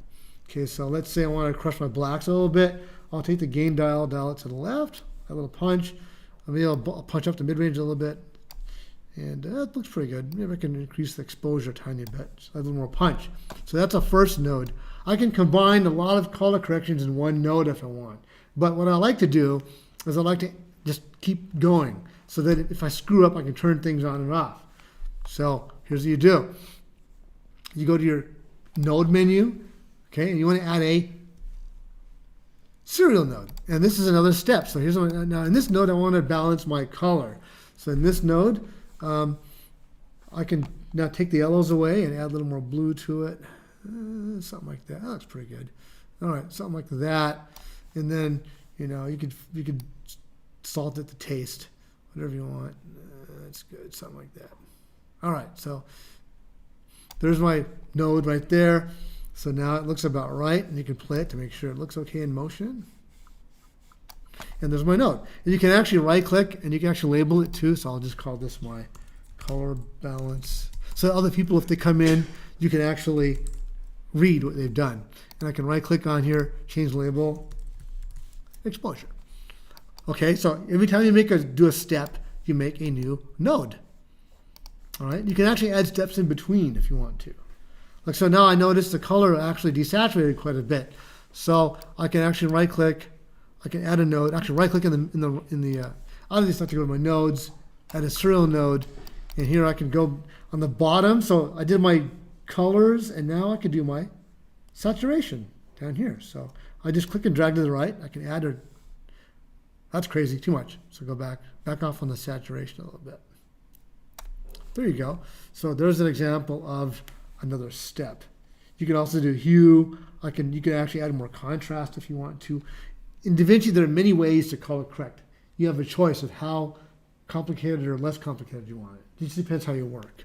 [SPEAKER 1] Okay, so let's say I want to crush my blacks a little bit. I'll take the gain dial it to the left, a little punch. Maybe I'll punch up the mid-range a little bit. And that looks pretty good. Maybe I can increase the exposure a tiny bit, so a little more punch. So that's a first node. I can combine a lot of color corrections in one node if I want. But what I like to do is I like to just keep going so that if I screw up, I can turn things on and off. So here's what you do. You go to your node menu, okay, and you want to add a serial node. And this is another step. So here's what, now in this node, I want to balance my color. So in this node, I can now take the yellows away and add a little more blue to it. Something like that. That looks pretty good. All right, something like that. And then, you could salt it to taste, whatever you want. That's good, something like that. All right, so there's my node right there. So now it looks about right, and you can play it to make sure it looks okay in motion. And there's my node. And you can actually right-click, and you can actually label it too. So I'll just call this my color balance. So other people, if they come in, you can actually read what they've done. And I can right-click on here, change label, exposure. Okay, so every time you do a step, you make a new node. All right, you can actually add steps in between if you want to. Like so now I notice the color actually desaturated quite a bit. So I can actually right-click. I can add a node. Actually, right-click in the obviously I have to go to my nodes, add a serial node, and here I can go on the bottom. So I did my colors, and now I can do my saturation down here. So I just click and drag to the right. I can add or that's crazy, too much. So go back off on the saturation a little bit. There you go. So there's an example of another step. You can also do hue. You can actually add more contrast if you want to. In DaVinci, there are many ways to color correct. You have a choice of how complicated or less complicated you want it. It just depends how you work.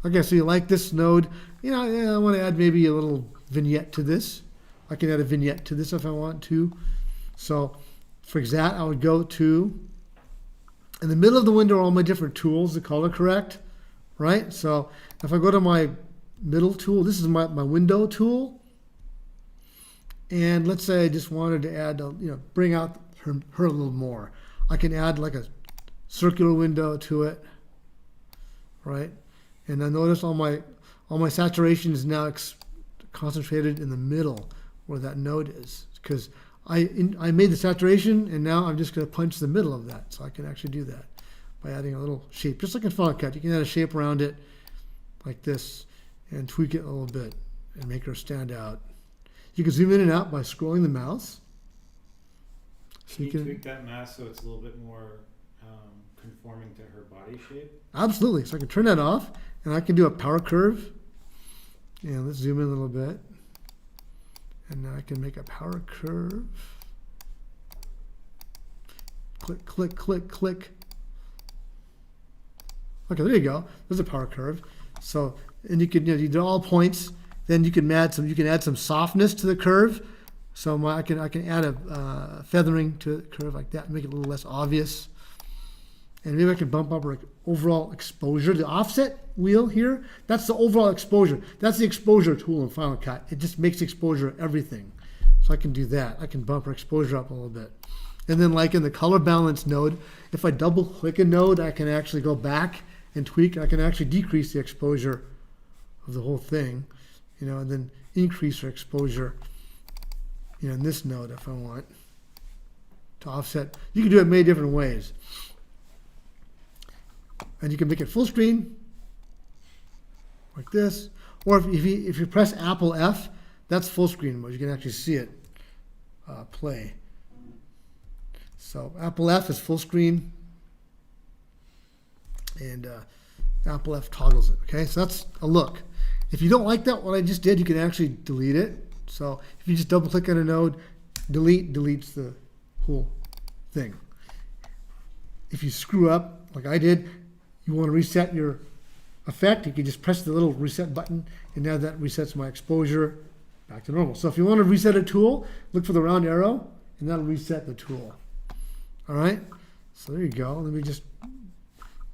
[SPEAKER 1] Okay, so you like this node. I want to add maybe a little vignette to this. I can add a vignette to this if I want to. So for that, I would go to, in the middle of the window are all my different tools to color correct, right? So if I go to my middle tool, this is my window tool. And let's say I just wanted to add, bring out her a little more. I can add like a circular window to it, right? And I notice all my saturation is now concentrated in the middle where that node is, because I made the saturation, and now I'm just going to punch the middle of that. So I can actually do that by adding a little shape. Just like in Final Cut, you can add a shape around it like this and tweak it a little bit and make her stand out. You can zoom in and out by scrolling the mouse. So
[SPEAKER 2] Can you tweak that mask so it's a little bit more conforming to her body shape?
[SPEAKER 1] Absolutely. So I can turn that off, and I can do a power curve. And let's zoom in a little bit. And now I can make a power curve. Click, click, click, click. Okay, there you go. There's a power curve. So, and you can, you do all points. Then you can add some softness to the curve. So I can add a feathering to the curve like that, and make it a little less obvious. And maybe I can bump up our overall exposure. The offset wheel here, that's the overall exposure. That's the exposure tool in Final Cut. It just makes exposure everything. So I can do that. I can bump our exposure up a little bit. And then like in the color balance node, if I double click a node, I can actually go back and tweak. I can actually decrease the exposure of the whole thing, and then increase our exposure, in this node if I want to offset. You can do it many different ways. And you can make it full screen like this, or if you press Apple F, that's full screen mode. You can actually see it play. So Apple F is full screen, and Apple F toggles it. Okay, so that's a look. If you don't like that, what I just did, you can actually delete it. So if you just double click on a node, deletes the whole thing. If you screw up, like I did, you want to reset your effect, you can just press the little reset button, and now that resets my exposure back to normal. So if you want to reset a tool, look for the round arrow, and that'll reset the tool. All right, so there you go. Let me just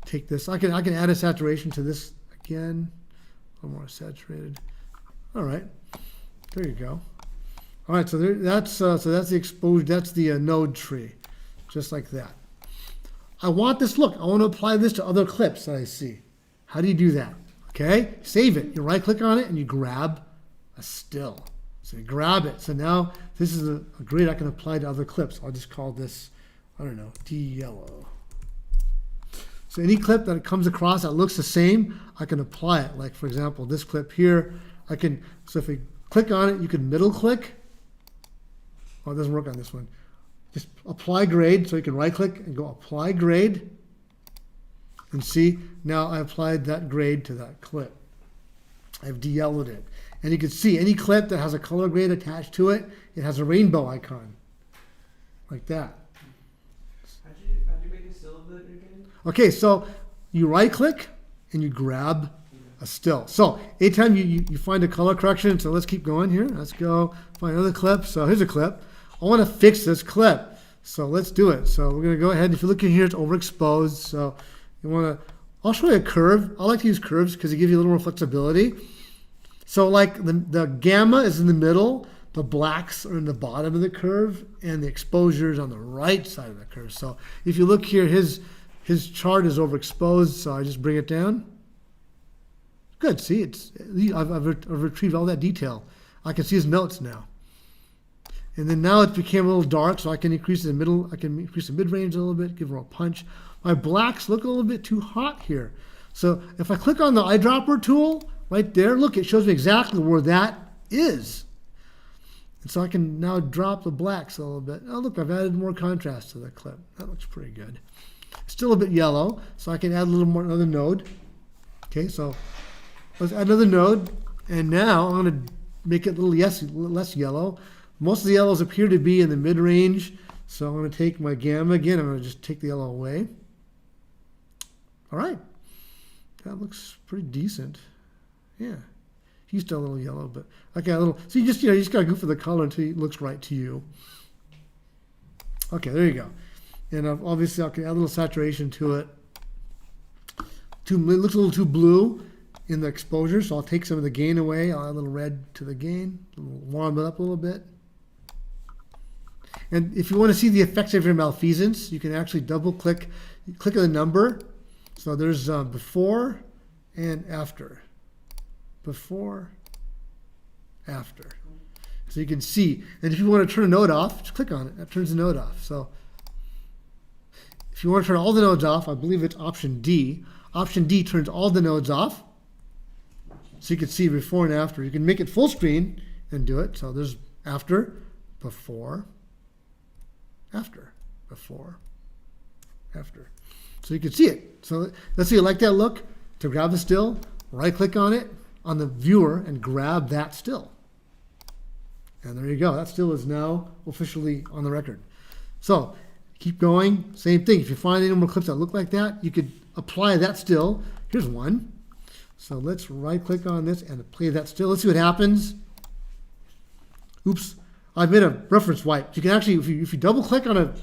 [SPEAKER 1] take this. I can add a saturation to this again, a little more saturated. All right, there you go. All right, so that's the exposure. That's the node tree, just like that. I want this look. I want to apply this to other clips that I see. How do you do that? Okay, save it. You right click on it and you grab a still. So you grab it. So now this is a grid I can apply to other clips. I'll just call this, I don't know, D yellow. So any clip that it comes across that looks the same, I can apply it. Like for example, this clip here, so if I click on it, you can middle click. Oh, it doesn't work on this one. Just apply grade, so you can right click and go apply grade. And see, now I applied that grade to that clip. I've de-yellowed it. And you can see any clip that has a color grade attached to it, it has a rainbow icon. Like that.
[SPEAKER 4] How'd you make a still of that again?
[SPEAKER 1] Okay, so you right click and you grab a still. So anytime you find a color correction, so let's keep going here. Let's go find another clip. So here's a clip. I want to fix this clip. So let's do it. So we're going to go ahead. If you look in here, it's overexposed. So you want to, I'll show you a curve. I like to use curves because they give you a little more flexibility. So like the gamma is in the middle, the blacks are in the bottom of the curve, and the exposure is on the right side of the curve. So if you look here, his chart is overexposed, so I just bring it down. Good, see, I've retrieved all that detail. I can see his notes now. And then now it became a little dark, so I can increase the middle, I can increase the mid-range a little bit, give them a punch. My blacks look a little bit too hot here. So if I click on the eyedropper tool right there, look, it shows me exactly where that is. And so I can now drop the blacks a little bit. Oh, look, I've added more contrast to the clip. That looks pretty good. Still a bit yellow, so I can add a little more, another node. Okay, so let's add another node. And now I'm going to make it a little less yellow. Most of the yellows appear to be in the mid-range, so I'm going to take my gamma again. I'm going to just take the yellow away. All right, that looks pretty decent. Yeah, he's still a little yellow, but okay, a little. So you just got to go for the color until it looks right to you. Okay, there you go. And obviously I can add a little saturation to it. It looks a little too blue in the exposure, so I'll take some of the gain away. I'll add a little red to the gain, warm it up a little bit. And if you want to see the effects of your malfeasance, you can actually double-click, click on the number. So there's before and after. Before, after. So you can see. And if you want to turn a node off, just click on it. That turns the node off. So if you want to turn all the nodes off, I believe it's option D. Option D turns all the nodes off. So you can see before and after. You can make it full screen and do it. So there's after, before, after, before, after. So you can see it. So let's see, you like that look? To grab the still, right click on it on the viewer and grab that still. And there you go. That still is now officially on the record. So keep going. Same thing. If you find any more clips that look like that, you could apply that still. Here's one. So let's right click on this and play that still. Let's see what happens. Oops. I've made a reference wipe. You can actually, if you double click on a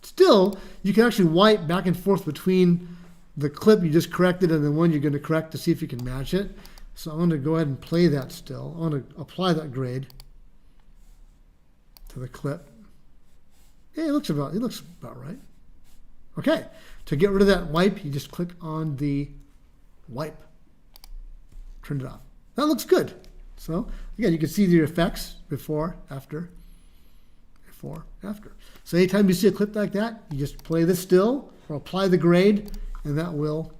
[SPEAKER 1] still, you can actually wipe back and forth between the clip you just corrected and the one you're going to correct to see if you can match it. So I'm going to go ahead and play that still. I want to apply that grade to the clip. Yeah, it looks about right. Okay. To get rid of that wipe, you just click on the wipe. Turn it off. That looks good. So again, you can see the effects before, after, before, after. So anytime you see a clip like that, you just play this still or apply the grade, and that will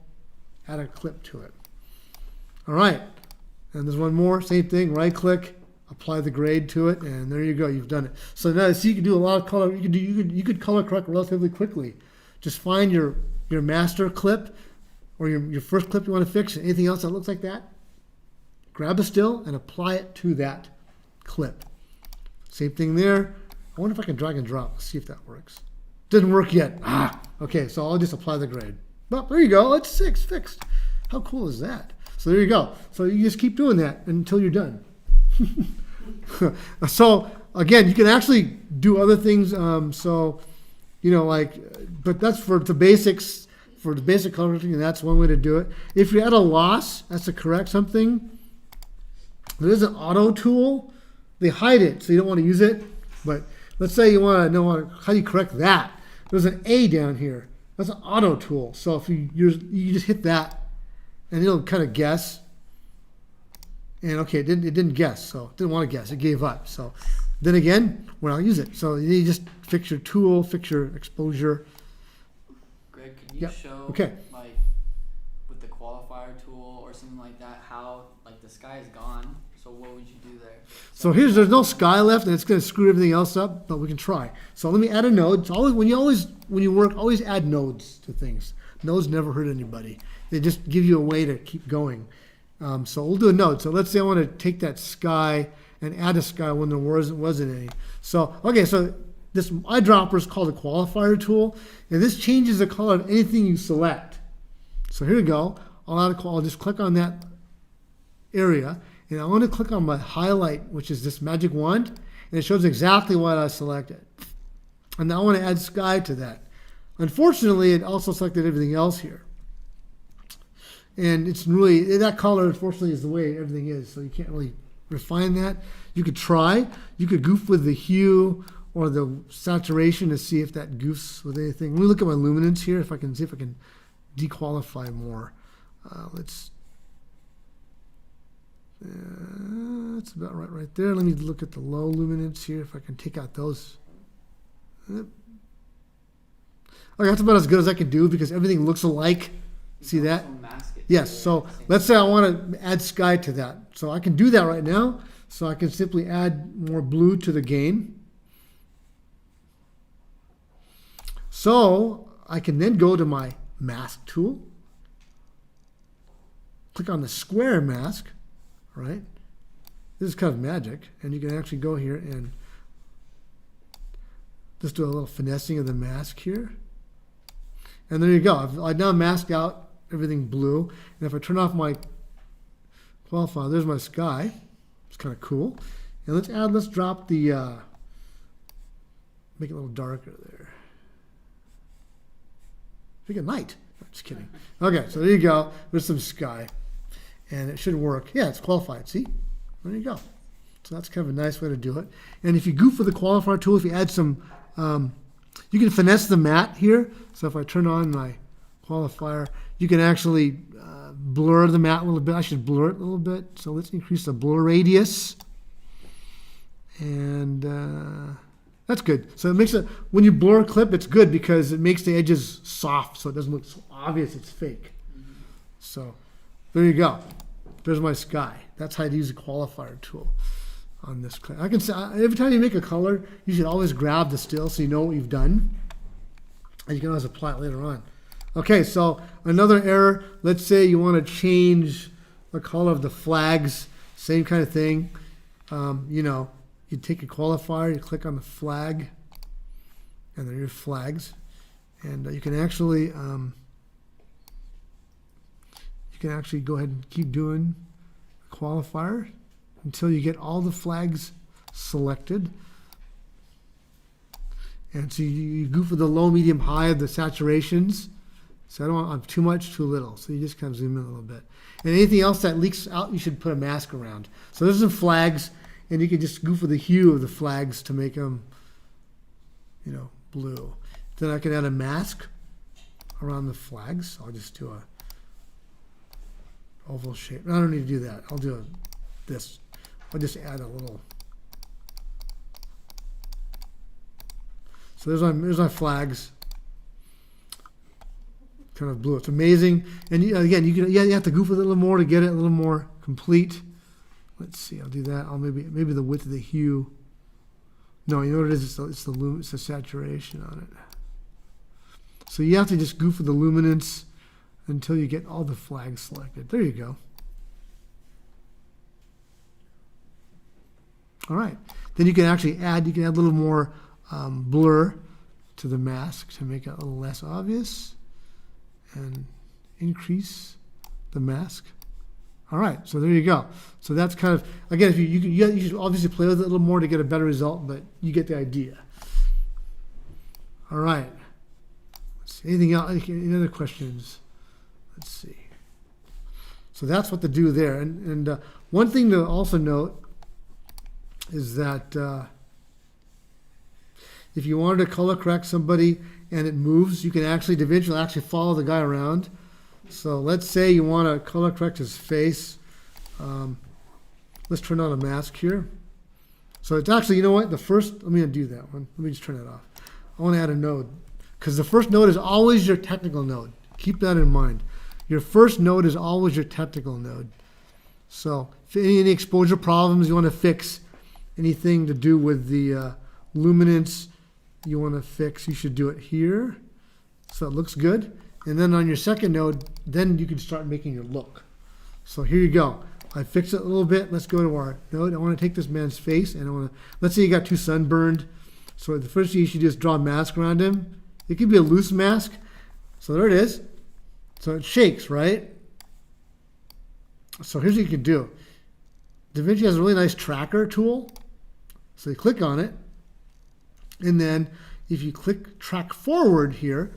[SPEAKER 1] add a clip to it. All right. And there's one more, same thing, right click, apply the grade to it, and there you go, you've done it. So now see, you can do a lot of color, you could color correct relatively quickly. Just find your master clip or your first clip you want to fix, and anything else that looks like that, grab a still and apply it to that clip. Same thing there. I wonder if I can drag and drop. Let's see if that works. Didn't work yet. Okay, so I'll just apply the grade. Well, there you go, it's fixed. How cool is that? So there you go. So you just keep doing that until you're done. So again, you can actually do other things. So, you know, but that's for the basics, for the basic color correcting, and that's one way to do it. If you add a loss, that's to correct something. There is an auto tool. They hide it, so you don't want to use it. But let's say you want to know how you correct that. There's an A down here. That's an auto tool. So if you just hit that, and it'll kind of guess. And okay, it didn't guess, so it didn't want to guess. It gave up. So then again, we're not use it. So you just fix your tool, fix your exposure.
[SPEAKER 3] Greg, can you show
[SPEAKER 1] okay.
[SPEAKER 3] like with the qualifier tool or something like that how like the sky is gone? So what would you do there?
[SPEAKER 1] So there's no sky left, and it's going to screw everything else up, but we can try. So let me add a node. So when you work, always add nodes to things. Nodes never hurt anybody. They just give you a way to keep going. So we'll do a node. So let's say I want to take that sky and add a sky when there wasn't any. So okay, so this eyedropper is called a qualifier tool, and this changes the color of anything you select. So here we go. I'll just click on that area, and I want to click on my highlight, which is this magic wand, and it shows exactly what I selected. And now I want to add sky to that. Unfortunately, it also selected everything else here. And it's really, that color, unfortunately, is the way everything is, so you can't really refine that. You could try. You could goof with the hue or the saturation to see if that goofs with anything. Let me look at my luminance here, if I can see if I can dequalify more. That's about right there. Let me look at the low luminance here, if I can take out those. Okay, that's about as good as I can do because everything looks alike. See that? Yes, so let's say I want to add sky to that. So I can do that right now. So I can simply add more blue to the gain. So I can then go to my mask tool. Click on the square mask, right? This is kind of magic. And you can actually go here and just do a little finessing of the mask here. And there you go. I've now masked out everything blue. And if I turn off my qualifier, there's my sky. It's kind of cool. And let's drop the, make it a little darker there. Make it night. I'm just kidding. Okay, so there you go. There's some sky. And it should work. Yeah, it's qualified. See? There you go. So that's kind of a nice way to do it. And if you goof with the qualifier tool, if you add some, you can finesse the matte here. So if I turn on my qualifier, you can actually blur the matte a little bit. I should blur it a little bit. So let's increase the blur radius. And that's good. So it makes it, when you blur a clip, it's good because it makes the edges soft so it doesn't look so obvious it's fake. So there you go. There's my sky. That's how to use the qualifier tool on this clip. I can say, every time you make a color, you should always grab the still so you know what you've done. And you can always apply it later on. Okay, so another error. Let's say you want to change the color of the flags. Same kind of thing. You know, you take a qualifier, you click on the flag, and there are your flags. And you can actually go ahead and keep doing the qualifier until you get all the flags selected. And so you go for the low, medium, high of the saturations. So I don't want too much, too little. So you just kind of zoom in a little bit. And anything else that leaks out, you should put a mask around. So there's some flags, and you can just go for the hue of the flags to make them, you know, blue. Then I can add a mask around the flags. I'll just do a oval shape. I don't need to do that. I'll do this. I'll just add a little. So there's my flags. Kind of blue. It's amazing. And again, you have to goof with it a little more to get it a little more complete. Let's see. I'll do that. I'll maybe the width of the hue. No, you know what it is? It's the saturation on it. So you have to just goof with the luminance until you get all the flags selected. There you go. All right. Then you can actually add. You can add a little more blur to the mask to make it a little less obvious, and increase the mask. All right, so there you go. So that's kind of, again, if you should obviously play with it a little more to get a better result, but you get the idea. All right. Let's see. Anything else? Any other questions? Let's see. So that's what to do there. And one thing to also note is that if you wanted to color correct somebody and it moves, you can actually, DaVinci will actually follow the guy around. So let's say you want to color correct his face. Let's turn on a mask here. So it's actually, you know what, let me undo that one. Let me just turn that off. I want to add a node, because the first node is always your technical node. Keep that in mind. Your first node is always your technical node. So if any exposure problems you want to fix, anything to do with the luminance you want to fix, you should do it here. So it looks good. And then on your second node, then you can start making your look. So here you go. I fixed it a little bit. Let's go to our node. I want to take this man's face, and I want to, let's say you got too sunburned. So the first thing you should do is draw a mask around him. It could be a loose mask. So there it is. So it shakes, right? So here's what you can do. DaVinci has a really nice tracker tool. So you click on it. And then if you click track forward here,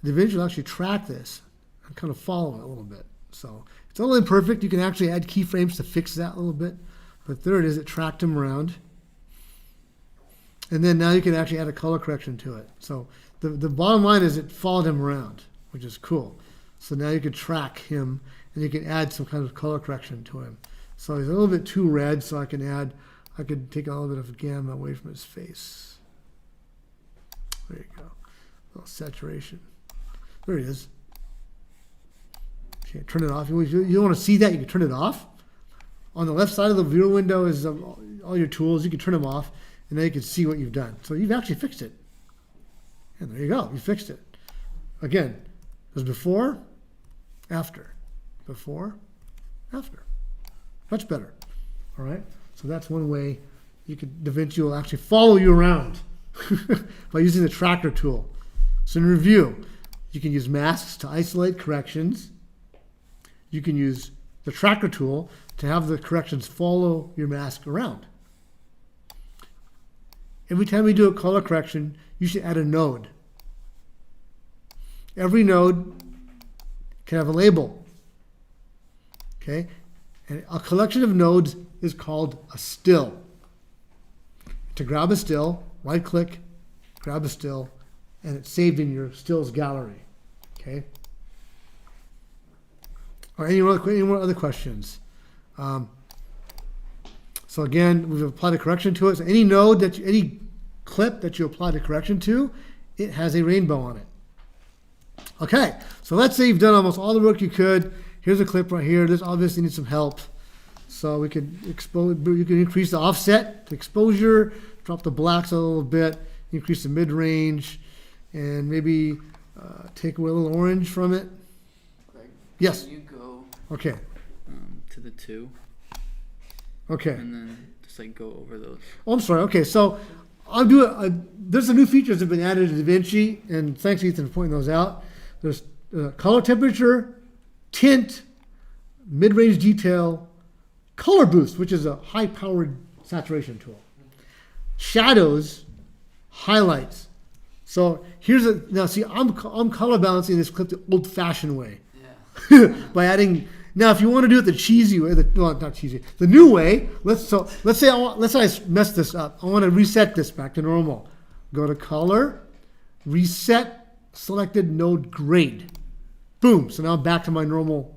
[SPEAKER 1] DaVinci will actually track this and kind of follow it a little bit. So it's a little imperfect. You can actually add keyframes to fix that a little bit. But there it is. It tracked him around. And then now you can actually add a color correction to it. So the bottom line is it followed him around, which is cool. So now you can track him, and you can add some kind of color correction to him. So he's a little bit too red, so I could take a little bit of gamma away from his face. There you go. A little saturation. There it is. Okay, turn it off. You don't want to see that, you can turn it off. On the left side of the viewer window is all your tools. You can turn them off, and then you can see what you've done. So you've actually fixed it. And there you go. You fixed it. Again, there's before, after. Before, after. Much better. All right? So that's one way DaVinci will actually follow you around by using the tracker tool. So in review, you can use masks to isolate corrections. You can use the tracker tool to have the corrections follow your mask around. Every time you do a color correction, you should add a node. Every node can have a label. Okay? And a collection of nodes is called a still. To grab a still, right click, grab a still, and it's saved in your stills gallery. Okay? Or any more other questions? So again, we've applied a correction to it. So any node any clip that you apply the correction to, it has a rainbow on it. Okay, so let's say you've done almost all the work you could. Here's a clip right here. This obviously needs some help. So we could you can increase the offset to exposure, drop the blacks a little bit, increase the mid-range, and maybe take away a little orange from it.
[SPEAKER 3] Greg,
[SPEAKER 1] Yes.
[SPEAKER 3] can you go
[SPEAKER 1] Okay.
[SPEAKER 3] to the 2
[SPEAKER 1] Okay.
[SPEAKER 3] and then just like go over those?
[SPEAKER 1] Oh, I'm sorry. Okay, so I'll do it. There's some new features that have been added to DaVinci, and thanks Ethan for pointing those out. There's color temperature, tint, mid-range detail, color boost, which is a high-powered saturation tool, shadows, highlights. So here's now. See, I'm color balancing this clip the old-fashioned way
[SPEAKER 3] Yeah.
[SPEAKER 1] by adding. Now, if you want to do it the cheesy way, not cheesy, the new way. Let's say I mess this up. I want to reset this back to normal. Go to color, reset selected node grade. Boom. So now I'm back to my normal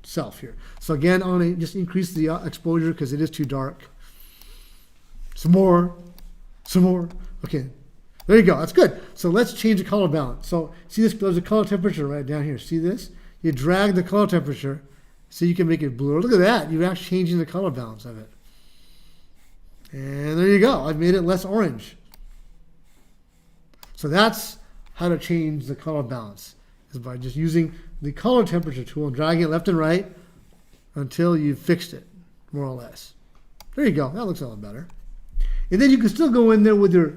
[SPEAKER 1] self here. So again, I want to just increase the exposure because it is too dark. Some more. Okay. There you go. That's good. So let's change the color balance. So see this? There's a color temperature right down here. See this? You drag the color temperature so you can make it bluer. Look at that. You're actually changing the color balance of it. And there you go. I've made it less orange. So that's how to change the color balance, is by just using the color temperature tool and dragging it left and right until you've fixed it, more or less. There you go. That looks a lot better. And then you can still go in there with your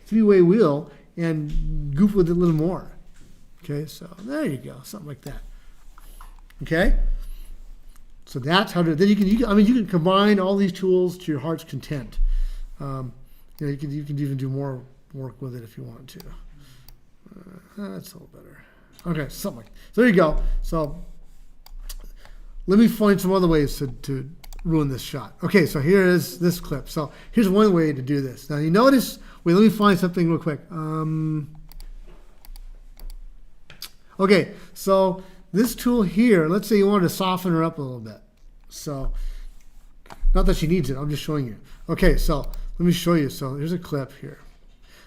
[SPEAKER 1] three-way wheel and goof with it a little more. Okay, so there you go. Something like that. Okay? So that's how to, then you can combine all these tools to your heart's content. You can even do more work with it if you want to. That's a little better. Okay, something like that. So there you go. So let me find some other ways to ruin this shot. Okay, so here is this clip. So here's one way to do this. Now you notice, wait, let me find something real quick. Okay, so this tool here, let's say you wanted to soften her up a little bit. So, not that she needs it, I'm just showing you. Okay, so let me show you. So here's a clip here.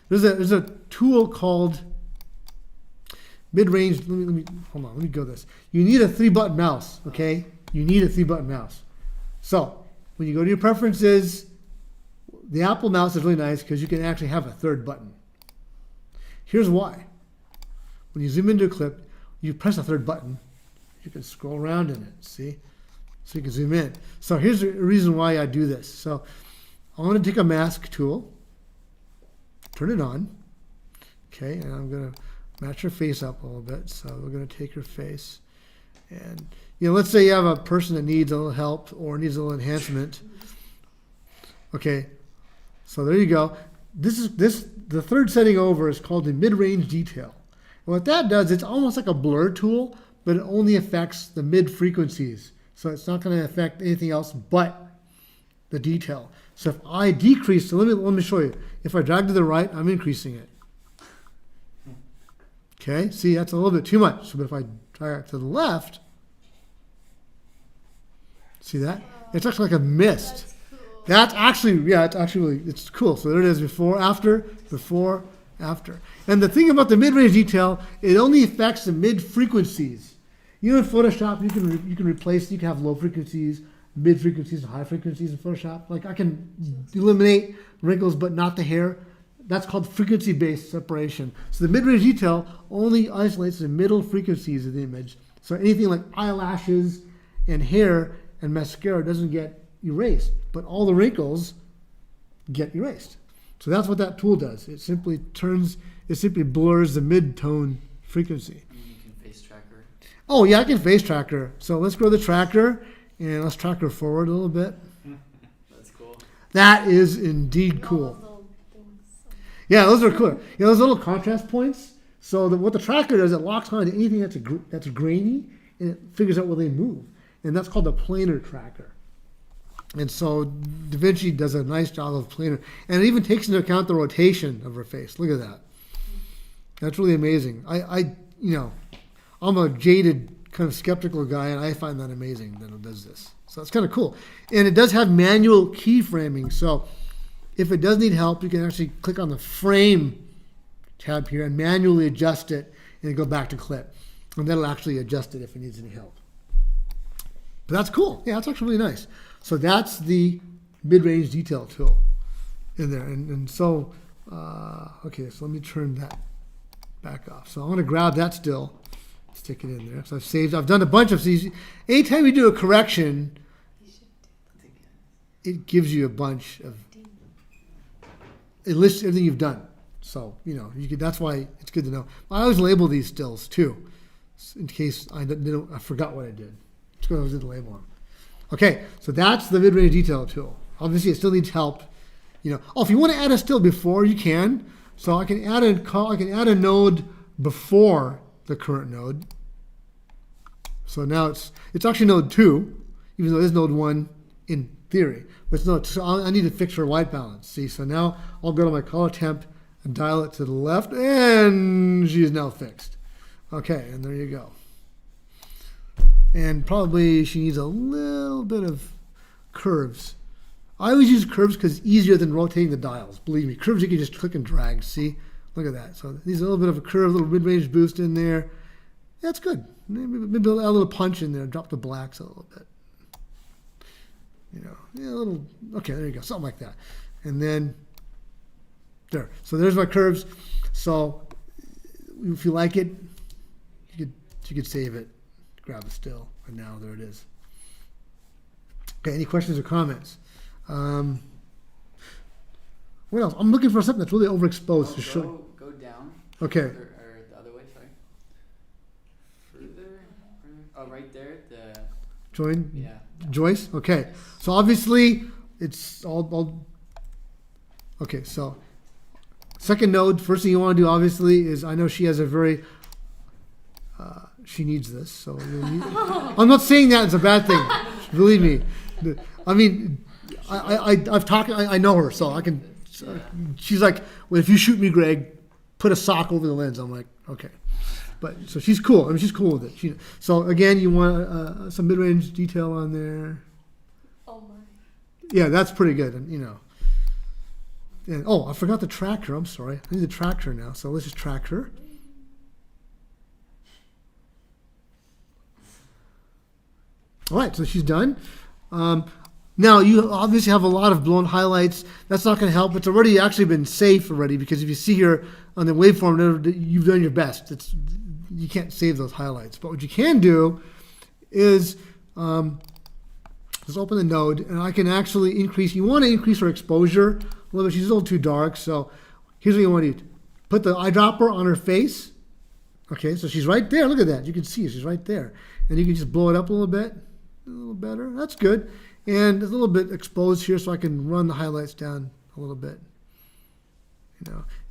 [SPEAKER 1] There's a tool called mid-range. Let me hold on. Let me go this. You need a 3-button mouse. Okay, you need a 3-button mouse. So when you go to your preferences, the Apple mouse is really nice because you can actually have a 3rd button. Here's why. When you zoom into a clip, you press a 3rd button. You can scroll around in it. See, so you can zoom in. So here's the reason why I do this. So I want to take a mask tool, turn it on. Okay, and I'm going to match her face up a little bit. So we're going to take her face, and let's say you have a person that needs a little help or needs a little enhancement. Okay, so there you go. The 3rd setting over is called the mid-range detail. And what that does, it's almost like a blur tool, but it only affects the mid frequencies. So it's not going to affect anything else but the detail. So if I decrease, so let me show you. If I drag to the right, I'm increasing it. Okay, see, that's a little bit too much. So if I drag it to the left, see that? It's actually like a mist. That's actually, it's cool. So there it is, before, after. And the thing about the mid-range detail, it only affects the mid-frequencies. In Photoshop, you can replace, you can have low frequencies, mid frequencies, and high frequencies in Photoshop. Like I can eliminate wrinkles, but not the hair. That's called frequency-based separation. So the mid-range detail only isolates the middle frequencies of the image. So anything like eyelashes and hair and mascara doesn't get erased, but all the wrinkles get erased. So that's what that tool does. It simply blurs the mid-tone frequency.
[SPEAKER 3] You can face track her.
[SPEAKER 1] Oh yeah, I can face track her. So let's go to the tracker and let's track her forward a little bit.
[SPEAKER 3] That's cool.
[SPEAKER 1] That is indeed cool. Yeah, those are cool. Those little contrast points. So what the tracker does, it locks onto anything that's grainy, and it figures out where they move. And that's called the planar tracker. And so DaVinci does a nice job of planar. And it even takes into account the rotation of her face. Look at that. That's really amazing. I'm a jaded, kind of skeptical guy, and I find that amazing that it does this. So it's kind of cool. And it does have manual keyframing. So if it does need help, you can actually click on the frame tab here and manually adjust it and go back to clip. And that'll actually adjust it if it needs any help. But that's cool. Yeah, that's actually really nice. So that's the mid-range detail tool in there. And so, okay, so let me turn that back off. So I'm going to grab that still, stick it in there. So I've done a bunch of these. Anytime you do a correction, it gives you a bunch of, it lists everything you've done. So, that's why it's good to know. I always label these stills too, in case I forgot what I did. It's because I was going to label them. Okay, so that's the mid-range detail tool. Obviously, it still needs help. If you want to add a still before, you can. So I can add a node before the current node. So now it's actually node 2, even though it is node 1 in theory. But so I need to fix her white balance. See, so now I'll go to my color temp and dial it to the left, and she is now fixed. Okay, and there you go. And probably she needs a little bit of curves. I always use curves because it's easier than rotating the dials. Believe me, curves you can just click and drag. See, look at that. So there's a little bit of a curve, a little mid-range boost in there. That's good. Maybe add a little punch in there. Drop the blacks a little bit. A little. Okay, there you go. Something like that. And then there. So there's my curves. So if you like it, you could save it, grab it still, and now there it is. Okay. Any questions or comments? What else? I'm looking for something that's really overexposed to show.
[SPEAKER 3] Go down.
[SPEAKER 1] Okay.
[SPEAKER 3] Or the other way, sorry. Further. Oh, right there. The.
[SPEAKER 1] Join.
[SPEAKER 3] Yeah.
[SPEAKER 1] Joyce. Okay. So obviously it's all. Okay. So second node. First thing you want to do, obviously, is I know she has a very. She needs this. So I'm not saying that it's a bad thing. Believe me. I mean, I've talked. I know her, so I can. She's like, well, if you shoot me, Greg, put a sock over the lens. I'm like, okay. But so she's cool. I mean, she's cool with it. So again, you want some mid-range detail on there.
[SPEAKER 5] Oh my.
[SPEAKER 1] Yeah, that's pretty good. And and I forgot to track her. I'm sorry. I need to track her now. So let's just track her. All right, so she's done. Now, you obviously have a lot of blown highlights. That's not going to help. It's already actually been saved already, because if you see here on the waveform, you've done your best. You can't save those highlights. But what you can do is just open the node, and I can actually increase. You want to increase her exposure a little bit. She's a little too dark. So here's what you want to do. Put the eyedropper on her face. Okay, so she's right there. Look at that. You can see she's right there. And you can just blow it up a little bit. A little better. That's good. And it's a little bit exposed here, so I can run the highlights down a little bit.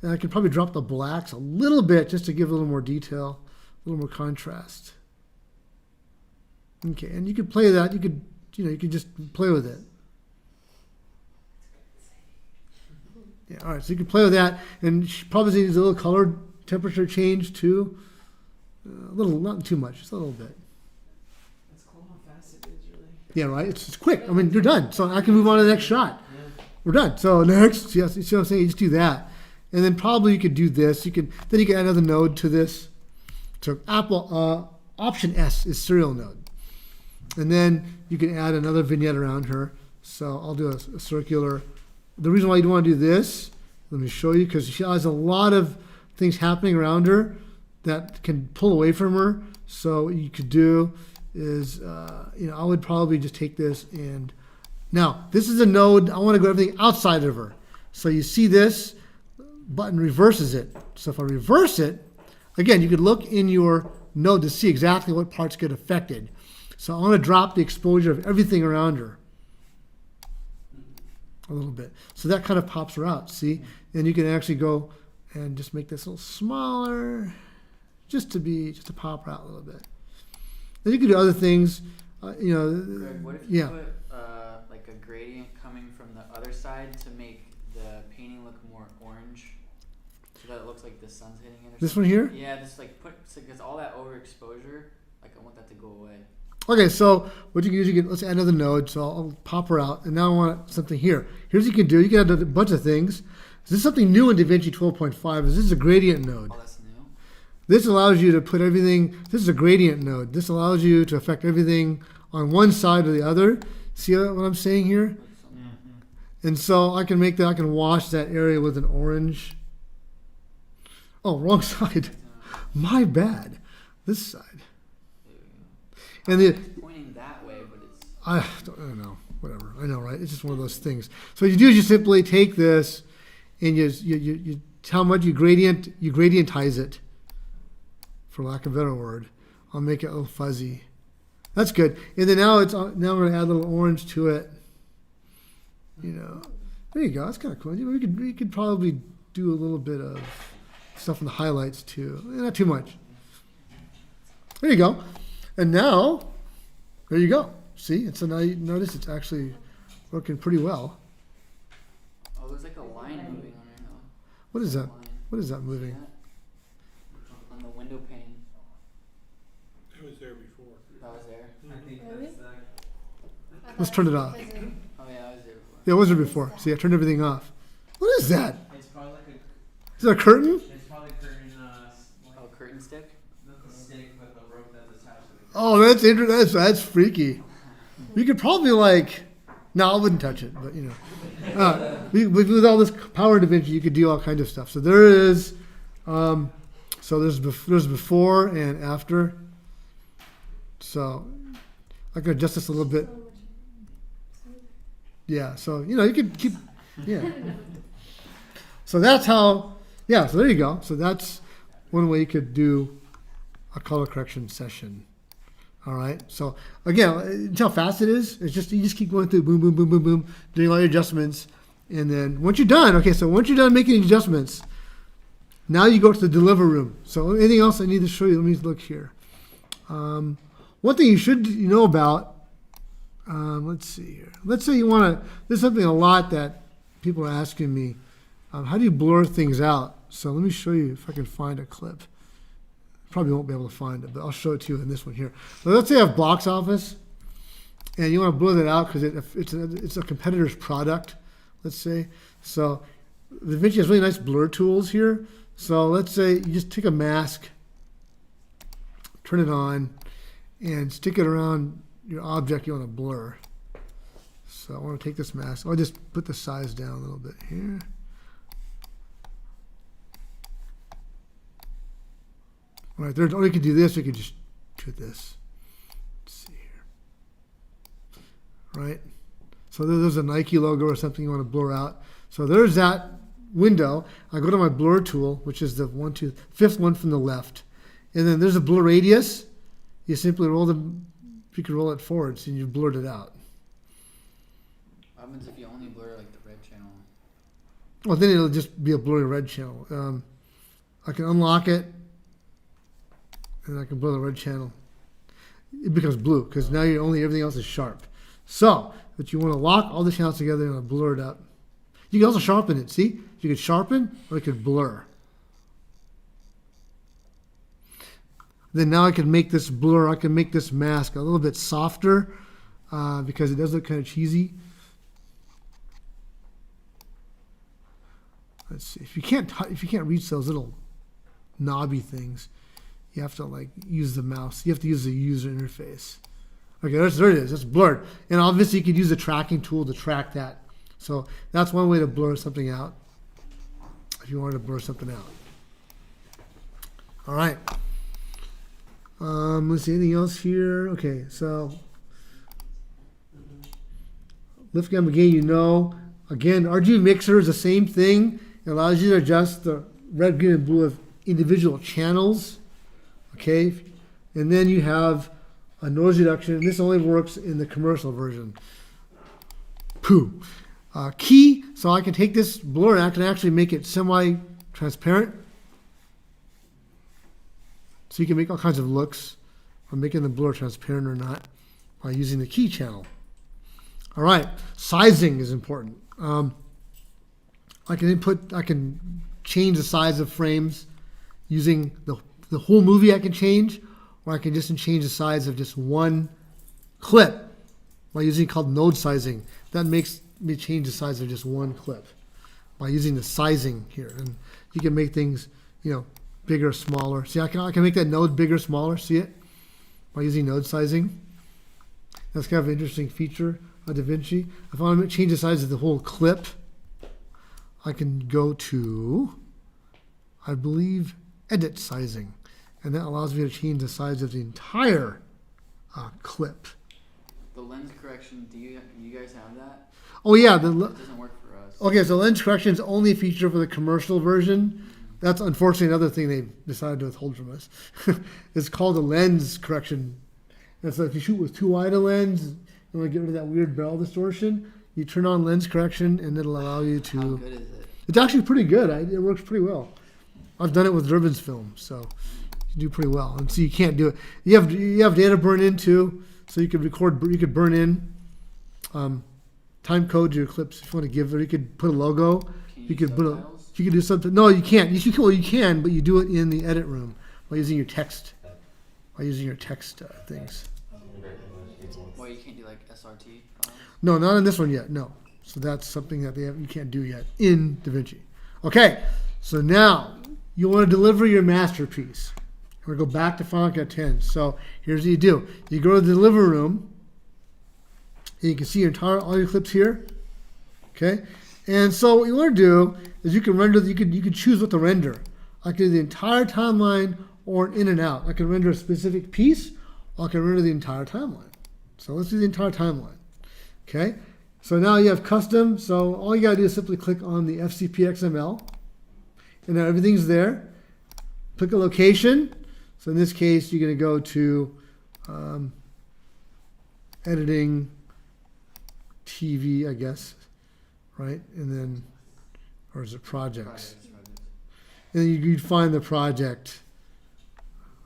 [SPEAKER 1] And I can probably drop the blacks a little bit just to give a little more detail, a little more contrast. Okay, and you could play that. You could just play with it. Yeah, all right. So you can play with that, and she probably needs a little color temperature change too. A little, not too much, just a little bit. Yeah, right. It's quick. I mean, you're done. So I can move on to the next shot. Yeah. We're done. So next, yes, you see what I'm saying? You just do that, and then probably you could do this. Then you can add another node to this. So option S is serial node, and then you can add another vignette around her. So I'll do a circular. The reason why you want to do this, let me show you, because she has a lot of things happening around her that can pull away from her. So what you could do is, I would probably just take this, and now this is a node. I want to go everything outside of her. So you see this button reverses it. So if I reverse it, again, you could look in your node to see exactly what parts get affected. So I want to drop the exposure of everything around her a little bit. So that kind of pops her out, see? And you can actually go and just make this a little smaller, just to pop her out a little bit. Then you can do other things,
[SPEAKER 3] Greg, what if you put like a gradient coming from the other side to make the painting look more orange, so that it looks like the sun's hitting it?
[SPEAKER 1] This one here?
[SPEAKER 3] Yeah, just like because all that overexposure, like I want that to go away.
[SPEAKER 1] Okay, so what you can do is let's add another node. So I'll pop her out, and now I want something here. Here's what you can do. You can add a bunch of things. This is something new in DaVinci 12.5. This is a gradient node.
[SPEAKER 3] Oh, that's new.
[SPEAKER 1] This allows you to put everything. This is a gradient node. This allows you to affect everything on one side or the other. See what I'm saying here? And so I can make that. I can wash that area with an orange. Oh, wrong side. My bad. This side. And the
[SPEAKER 3] It's pointing that way, but it's.
[SPEAKER 1] I don't know. Whatever. I know, right? It's just one of those things. So what you do is you simply take this and you how much you gradientize it, for lack of a better word. I'll make it a little fuzzy. That's good. And then now I'm going to add a little orange to it. You know, there you go. That's kind of cool. We could probably do a little bit of stuff in the highlights too. Not too much. There you go. And now, there you go. See, and so now you notice it's actually working pretty well.
[SPEAKER 3] Oh, there's like a line moving on right now.
[SPEAKER 1] What is that?
[SPEAKER 3] Line.
[SPEAKER 1] What is that
[SPEAKER 3] See
[SPEAKER 1] moving?
[SPEAKER 3] that? On the window pane.
[SPEAKER 5] It was there before.
[SPEAKER 3] That was there.
[SPEAKER 4] I think
[SPEAKER 6] Really?
[SPEAKER 4] that's
[SPEAKER 1] Let's turn it off.
[SPEAKER 3] Oh yeah, that was there before.
[SPEAKER 1] Yeah, it was there before. See, I turned everything off. What is that?
[SPEAKER 4] it's probably like
[SPEAKER 1] Is that a curtain?
[SPEAKER 4] it's probably curtain
[SPEAKER 3] Oh, curtain stick.
[SPEAKER 4] the stick with a rope that's attached to it.
[SPEAKER 1] Oh, that's interesting. That's freaky. You could probably no, I wouldn't touch it, but you know, with all this power in DaVinci, you could do all kinds of stuff. So there is, there's before and after. So I can adjust this a little bit. Yeah. So you could keep, yeah. So that's how, yeah. So there you go. So that's one way you could do a color correction session. All right. So again, see how fast it is? It's just you just keep going through boom, boom, boom, boom, boom, doing all your adjustments, and then once you're done, once you're done making adjustments, now you go to the deliver room. So anything else I need to show you? Let me look here. One thing you should know about. Let's see here. Let's say you want to. There's something a lot that people are asking me. How do you blur things out? So let me show you if I can find a clip. Probably won't be able to find it, but I'll show it to you in this one here. So let's say I have box office, and you want to blur that out because it's a competitor's product, let's say. So DaVinci has really nice blur tools here. So let's say you just take a mask, turn it on, and stick it around your object you want to blur. So I want to take this mask. I'll just put the size down a little bit here. All right, or you could do this, or you could just do this. Let's see here. Right? So there's a Nike logo or something you want to blur out. So there's that window. I go to my blur tool, which is the fifth one from the left. And then there's a blur radius. You simply you can roll it forwards and you've blurred it out.
[SPEAKER 3] What happens if you only blur like the red channel?
[SPEAKER 1] Well, then it'll just be a blurry red channel. I can unlock it. And I can blur the red channel. It becomes blue because now everything else is sharp. So, but you want to lock all the channels together and blur it up. You can also sharpen it. See, you could sharpen or you could blur. Then now I can make this blur. I can make this mask a little bit softer because it does look kind of cheesy. Let's see. If you can't reach those little knobby things, you have to use the mouse. You have to use the user interface. Okay, there it is. It's blurred. And obviously you could use the tracking tool to track that. So that's one way to blur something out if you wanted to blur something out. All right. Let's see, anything else here? Okay, so lift gamma gain, again, RGB mixer is the same thing. It allows you to adjust the red, green, and blue of individual channels. Okay, and then you have a noise reduction, and this only works in the commercial version. Pooh. Key, so I can take this blur and I can actually make it semi-transparent. So you can make all kinds of looks on making the blur transparent or not by using the key channel. All right, sizing is important. I can change the size of frames using the whole movie I can change, or I can just change the size of just one clip by using called node sizing. That makes me change the size of just one clip by using the sizing here. And you can make things, bigger, smaller. See, I can make that node bigger, smaller. See it? By using node sizing. That's kind of an interesting feature of DaVinci. If I want to change the size of the whole clip, I can go to, I believe, edit sizing. And that allows me to change the size of the entire clip.
[SPEAKER 3] The lens correction, do you guys have that?
[SPEAKER 1] Oh yeah,
[SPEAKER 3] It doesn't work for us.
[SPEAKER 1] okay. So lens correction is only a feature for the commercial version. That's unfortunately another thing they decided to withhold from us. It's called a lens correction. And so if you shoot with too wide a lens, you want to get rid of that weird barrel distortion, you turn on lens correction, and it'll allow you to.
[SPEAKER 3] How good is it?
[SPEAKER 1] It's actually pretty good. It works pretty well. I've done it with Durbin's film, so you do pretty well. And so you can't do it. You have data burn in too, so you could record. You could burn in time code to your clips if you want to give. Or you could put a logo.
[SPEAKER 3] Can
[SPEAKER 1] You could put a.
[SPEAKER 3] subtitles?
[SPEAKER 1] You could do something. No, you can't. You can, but you do it in the edit room by using your text. By using your text things.
[SPEAKER 3] Well, you can't do like SRT files?
[SPEAKER 1] No, not in this one yet. No. So that's something that you can't do yet in DaVinci. Okay. So now you want to deliver your masterpiece. We're going to go back to Final Cut 10. So here's what you do. You go to the delivery room. And you can see all your clips here. Okay. And so what you want to do is you can render. You could choose what to render. I can do the entire timeline or an in and out. I can render a specific piece, or I can render the entire timeline. So let's do the entire timeline. Okay. So now you have custom. So all you gotta do is simply click on the FCP XML, and now everything's there. Click a location. So in this case, you're gonna go to editing TV, I guess, right? And then, or is it projects?
[SPEAKER 3] Projects.
[SPEAKER 1] And then you'd find the project.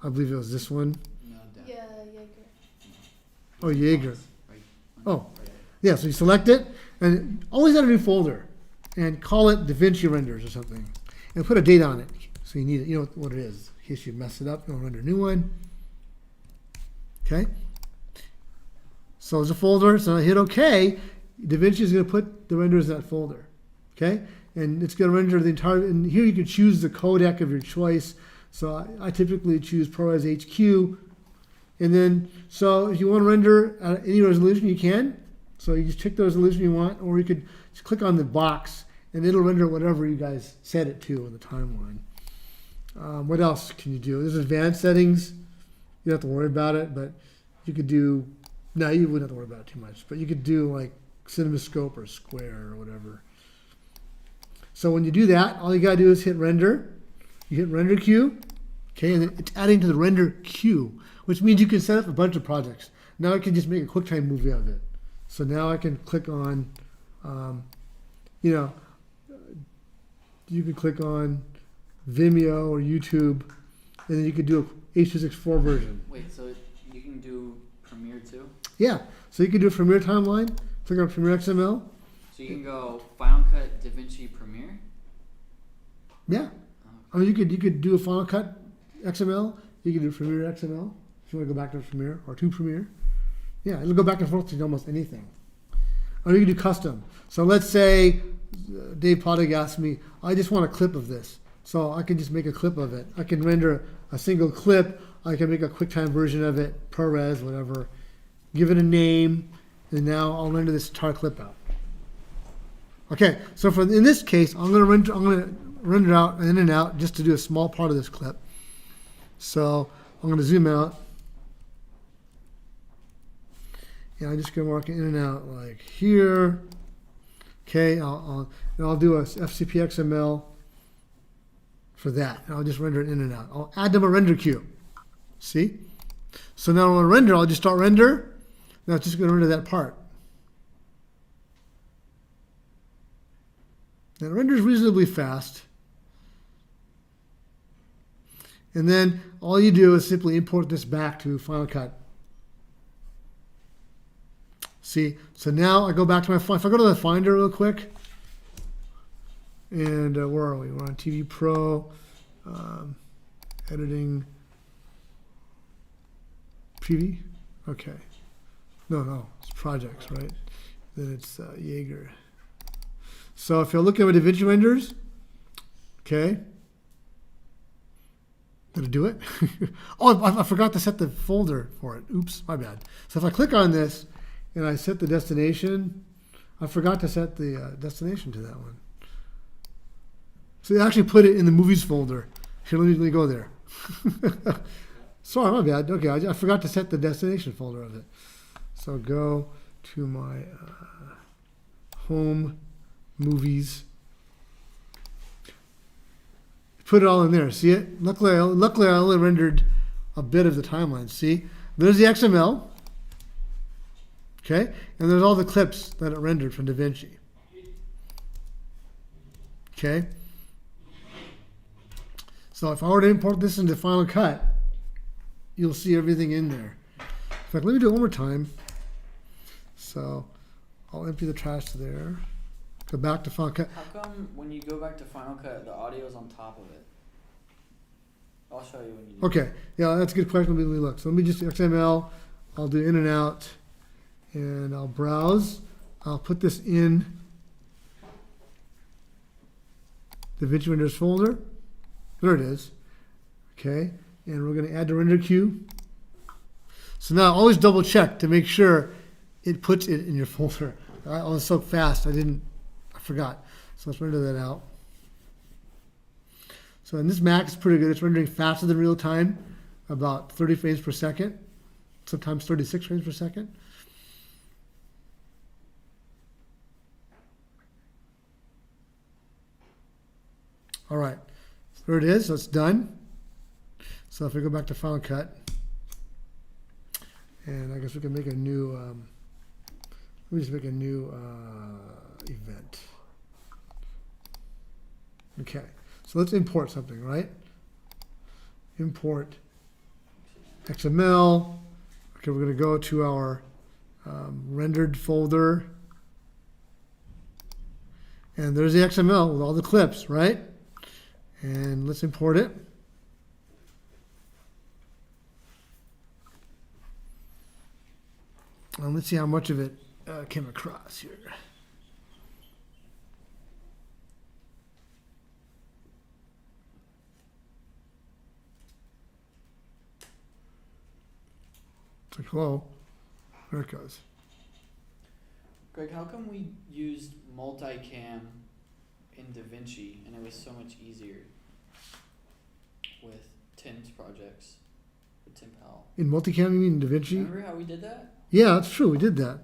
[SPEAKER 1] I believe it was this one.
[SPEAKER 3] No, down.
[SPEAKER 6] Yeah, Jaeger.
[SPEAKER 1] Oh, Jaeger.
[SPEAKER 3] Right.
[SPEAKER 1] Oh, yeah. So you select it, and always add a new folder, and call it DaVinci Renders or something, and put a date on it. So you need it. You know what it is in case you mess it up. You'll render a new one. Okay. So there's a folder. So I hit OK. DaVinci is going to put the renders in that folder. Okay, and it's going to render the entire. And here you can choose the codec of your choice. So I typically choose ProRes HQ. And then, so if you want to render at any resolution, you can. So you just pick the resolution you want, or you could just click on the box, and it'll render whatever you guys set it to in the timeline. What else can you do? There's advanced settings. You don't have to worry about it, but you could do, no, you wouldn't have to worry about it too much, but you could do like CinemaScope or Square or whatever. So when you do that, all you got to do is hit render. You hit render queue, okay, and then it's adding to the render queue, which means you can set up a bunch of projects. Now I can just make a QuickTime movie of it. So now I can click on, you could click on Vimeo or YouTube, and then you could do a H.264 version.
[SPEAKER 3] Wait, so you can do Premiere too?
[SPEAKER 1] Yeah, so you could do a Premiere timeline, click on Premiere XML.
[SPEAKER 3] So you can go Final Cut, DaVinci, Premiere?
[SPEAKER 1] Yeah. I mean, you could do a Final Cut XML. You could do Premiere XML if you want to go back to Premiere or to Premiere. Yeah, it'll go back and forth to almost anything. Or you can do custom. So let's say Dave Podig asked me, I just want a clip of this. So I can just make a clip of it. I can render a single clip. I can make a QuickTime version of it, ProRes, whatever. Give it a name, and now I'll render this entire clip out. Okay, so in this case, I'm gonna render out in and out just to do a small part of this clip. So I'm going to zoom out. And I'm just going to mark it in and out like here. Okay, I'll do a FCP XML for that. And I'll just render it in and out. I'll add them a render queue. See? So now when I render, I'll just start render. Now it's just going to render that part. Now it renders reasonably fast. And then all you do is simply import this back to Final Cut. See, so now I go back to my Finder. If I go to the Finder real quick, and where are we? We're on TV Pro, editing, preview. Okay, No, it's projects, right? Then it's Jaeger. So if you're looking at DaVinci renders, okay. Did it do it? Oh, I forgot to set the folder for it. Oops, my bad. So if I click on this and I set the destination, I forgot to set the destination to that one. So they actually put it in the movies folder. Here, let me go there. Sorry, my bad. Okay, I forgot to set the destination folder of it. So go to my home movies. Put it all in there. See it? Luckily, I only rendered a bit of the timeline. See? There's the XML. Okay? And there's all the clips that it rendered from DaVinci. Okay? So if I were to import this into Final Cut, you'll see everything in there. In fact, let me do it one more time. So I'll empty the trash there. Go back to Final Cut.
[SPEAKER 3] How come when you go back to Final Cut, the audio is on top of it? I'll show you when you do.
[SPEAKER 1] Okay, yeah, that's a good question. Let me look. So let me just XML. I'll do in and out, and I'll browse. I'll put this in the DaVinci renders folder. There it is. Okay, and we're going to add the render queue. So now always double check to make sure it puts it in your folder. I was so fast, I forgot. So let's render that out. So in this Mac, it's pretty good. It's rendering faster than real time, about 30 frames per second, sometimes 36 frames per second. All right, there it is. So it's done. So if we go back to Final Cut, and I guess we can make a new, let me just make a new event. Okay. So let's import something, right? Import XML. Okay, we're going to go to our rendered folder. And there's the XML with all the clips, right? And let's import it. And let's see how much of it came across here. It's like, hello, there it goes.
[SPEAKER 3] Greg, how come we used multicam in DaVinci and it was so much easier with Tim's projects, with Tim Powell?
[SPEAKER 1] In multicam, you mean DaVinci?
[SPEAKER 3] Remember how we did that?
[SPEAKER 1] Yeah, that's true. We did that.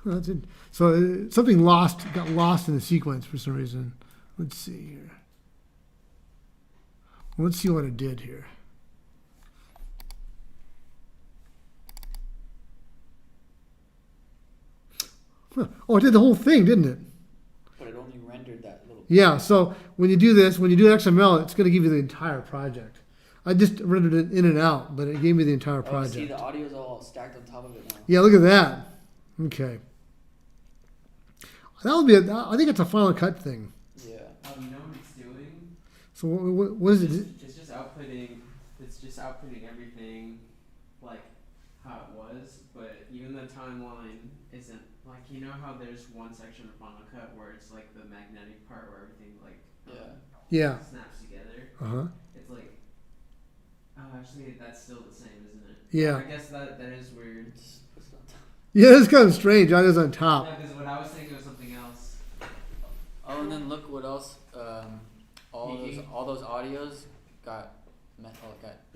[SPEAKER 1] Oh, that's it. So something got lost in the sequence for some reason. Let's see here. Let's see what it did here. Huh. Oh, it did the whole thing, didn't it?
[SPEAKER 3] But it only rendered that little.
[SPEAKER 1] Yeah, so when you do this, when you do XML, it's going to give you the entire project. I just rendered it in and out, but it gave me the entire project.
[SPEAKER 3] See, the audio's all stacked on top of it now.
[SPEAKER 1] Yeah, look at that. Okay. That'll be I think it's a Final Cut thing.
[SPEAKER 3] Yeah.
[SPEAKER 4] You know what it's doing?
[SPEAKER 1] So what is it?
[SPEAKER 4] It's just outputting. It's just outputting everything like how it was, but even the timeline isn't like, you know how there's one section of Final Cut where it's like the magnetic part where everything like
[SPEAKER 1] Yeah.
[SPEAKER 4] snaps together.
[SPEAKER 1] Uh-huh.
[SPEAKER 4] It's like, oh, actually that's still the same, isn't it?
[SPEAKER 1] Yeah.
[SPEAKER 4] I guess that is weird.
[SPEAKER 1] Yeah, it's kind of strange. That is on top.
[SPEAKER 4] Yeah, because what I was thinking was something else.
[SPEAKER 3] Oh, and then look what else. All those audios got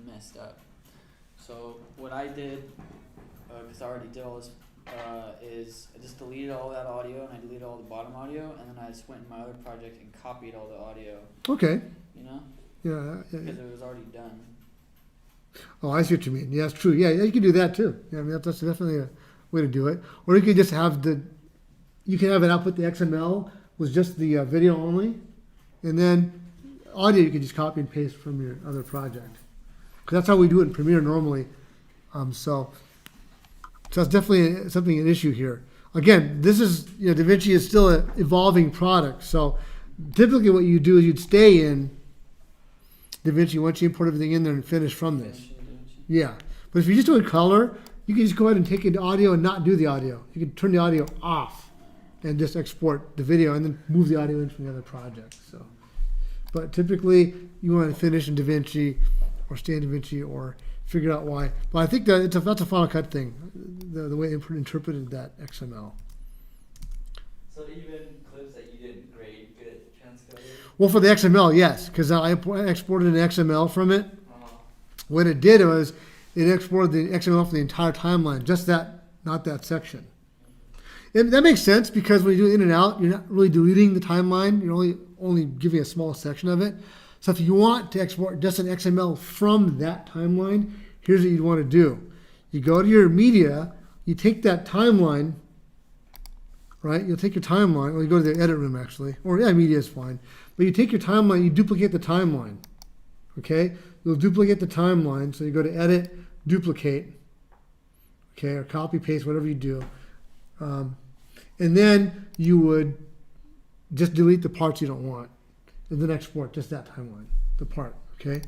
[SPEAKER 3] messed up. So what I did, because I already did all this, is I just deleted all that audio and I deleted all the bottom audio, and then I just went in my other project and copied all the audio.
[SPEAKER 1] Okay.
[SPEAKER 3] You know?
[SPEAKER 1] Yeah.
[SPEAKER 3] Because it was already done.
[SPEAKER 1] Oh, I see what you mean. Yeah, it's true. Yeah, you can do that too. Yeah, I mean, that's definitely a way to do it. Or you could just have you can have it output the XML with just the video only, and then audio you can just copy and paste from your other project. Because that's how we do it in Premiere normally. So that's definitely an issue here. Again, this is, DaVinci is still an evolving product. So typically what you do is you'd stay in DaVinci once you import everything in there and finish from this. Yeah. But if you're just doing color, you can just go ahead and take the audio and not do the audio. You can turn the audio off and just export the video and then move the audio in from the other project. So, but typically you want to finish in DaVinci or stay in DaVinci or figure out why. But I think that that's a Final Cut thing, the way they interpreted that XML.
[SPEAKER 3] So even clips that you didn't grade get transcoded?
[SPEAKER 1] Well, for the XML, yes, because I exported an XML from it. What it did was it exported the XML for the entire timeline, just that, not that section. And that makes sense because when you do in and out, you're not really deleting the timeline. You're only giving a small section of it. So if you want to export just an XML from that timeline, here's what you'd want to do. You go to your media, you take that timeline, right? You'll take your timeline, or you go to the edit room actually, or yeah, media is fine. But you take your timeline, you duplicate the timeline, okay? You'll duplicate the timeline, so you go to edit, duplicate, okay, or copy, paste, whatever you do. And then you would just delete the parts you don't want, and then export just that timeline, the part, okay?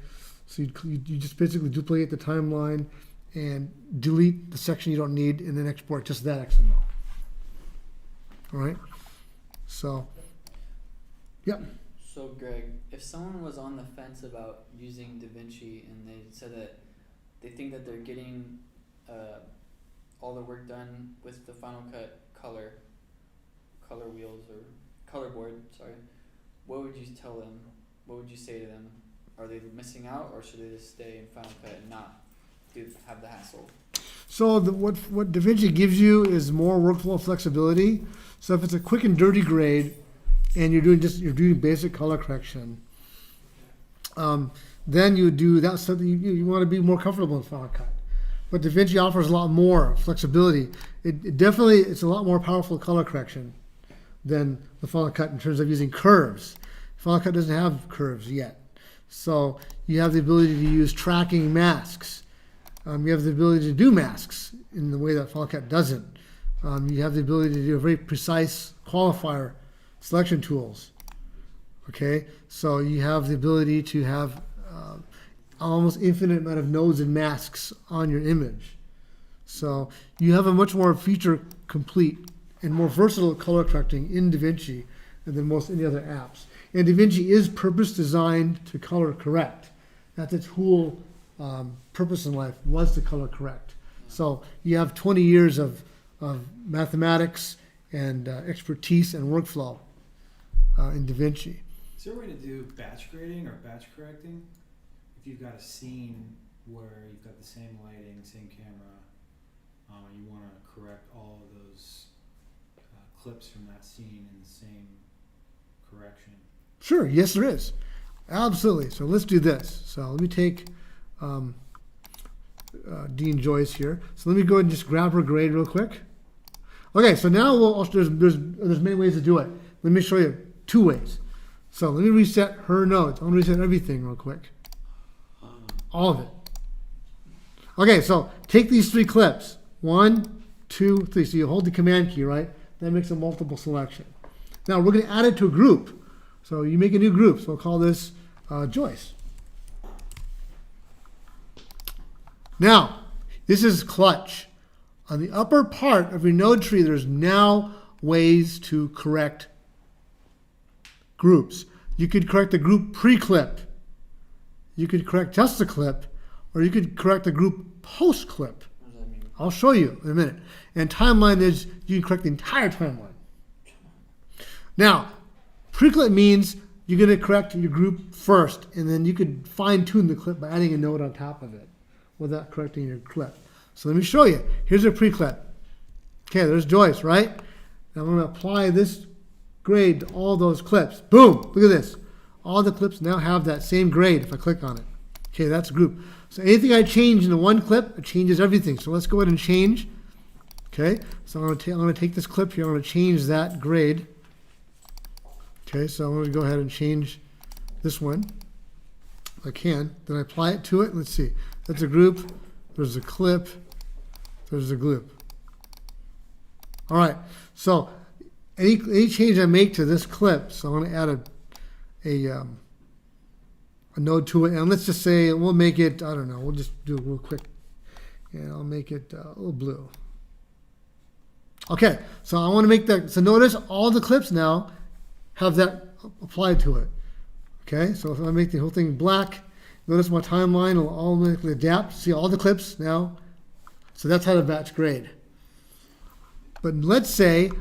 [SPEAKER 1] So you just basically duplicate the timeline and delete the section you don't need, and then export just that XML. All right? So, yeah.
[SPEAKER 3] So Greg, if someone was on the fence about using DaVinci and they said that they think that they're getting all the work done with the Final Cut color wheels or color board, sorry, what would you tell them? What would you say to them? Are they missing out, or should they just stay in Final Cut and not have the hassle?
[SPEAKER 1] So what DaVinci gives you is more workflow flexibility. So if it's a quick and dirty grade, and you're doing basic color correction, then you do that stuff that you want to be more comfortable in Final Cut. But DaVinci offers a lot more flexibility. It's a lot more powerful color correction than the Final Cut in terms of using curves. Final Cut doesn't have curves yet. So you have the ability to use tracking masks. You have the ability to do masks in the way that Final Cut doesn't. You have the ability to do a very precise qualifier selection tools. Okay, so you have the ability to have almost infinite amount of nodes and masks on your image. So you have a much more feature complete and more versatile color correcting in DaVinci than most any other apps. And DaVinci is purpose designed to color correct. That's its whole purpose in life, was to color correct. So you have 20 years of mathematics and expertise and workflow in DaVinci.
[SPEAKER 2] Is there a way to do batch grading or batch correcting? If you've got a scene where you've got the same lighting, same camera, you want to correct all of those clips from that scene in the same correction.
[SPEAKER 1] Sure, yes there is. Absolutely. So let's do this. So let me take Dean Joyce here. So let me go ahead and just grab her grade real quick. Okay, so now there's many ways to do it. Let me show you 2 ways. So let me reset her nodes. I'm going to reset everything real quick. All of it. Okay, so take these 3 clips. 1, 2, 3. So you hold the command key, right? That makes a multiple selection. Now we're going to add it to a group. So you make a new group. So we'll call this Joyce. Now, this is clutch. On the upper part of your node tree, there's now ways to correct groups. You could correct the group pre-clip. You could correct just the clip, or you could correct the group post-clip.
[SPEAKER 3] What does that mean?
[SPEAKER 1] I'll show you in a minute. And timeline is you can correct the entire timeline. Now, pre-clip means you're going to correct your group first, and then you could fine-tune the clip by adding a node on top of it without correcting your clip. So let me show you. Here's a pre-clip. Okay, there's Joyce, right? Now I'm going to apply this grade to all those clips. Boom! Look at this. All the clips now have that same grade if I click on it. Okay, that's a group. So anything I change in the one clip, it changes everything. So let's go ahead and change. Okay, so I'm going to take this clip here. I'm going to change that grade. Okay, so I'm going to go ahead and change this one. If I can. Then I apply it to it. Let's see. That's a group. There's a clip. There's a group. All right. So any change I make to this clip, so I'm going to add a node to it, and let's just say we'll make it. I don't know. We'll just do it real quick. and I'll make it a little blue. Okay, so I want to make that, so notice all the clips now have that applied to it. Okay, so if I make the whole thing black, notice my timeline will automatically adapt. See all the clips now. So that's how to batch grade. But let's say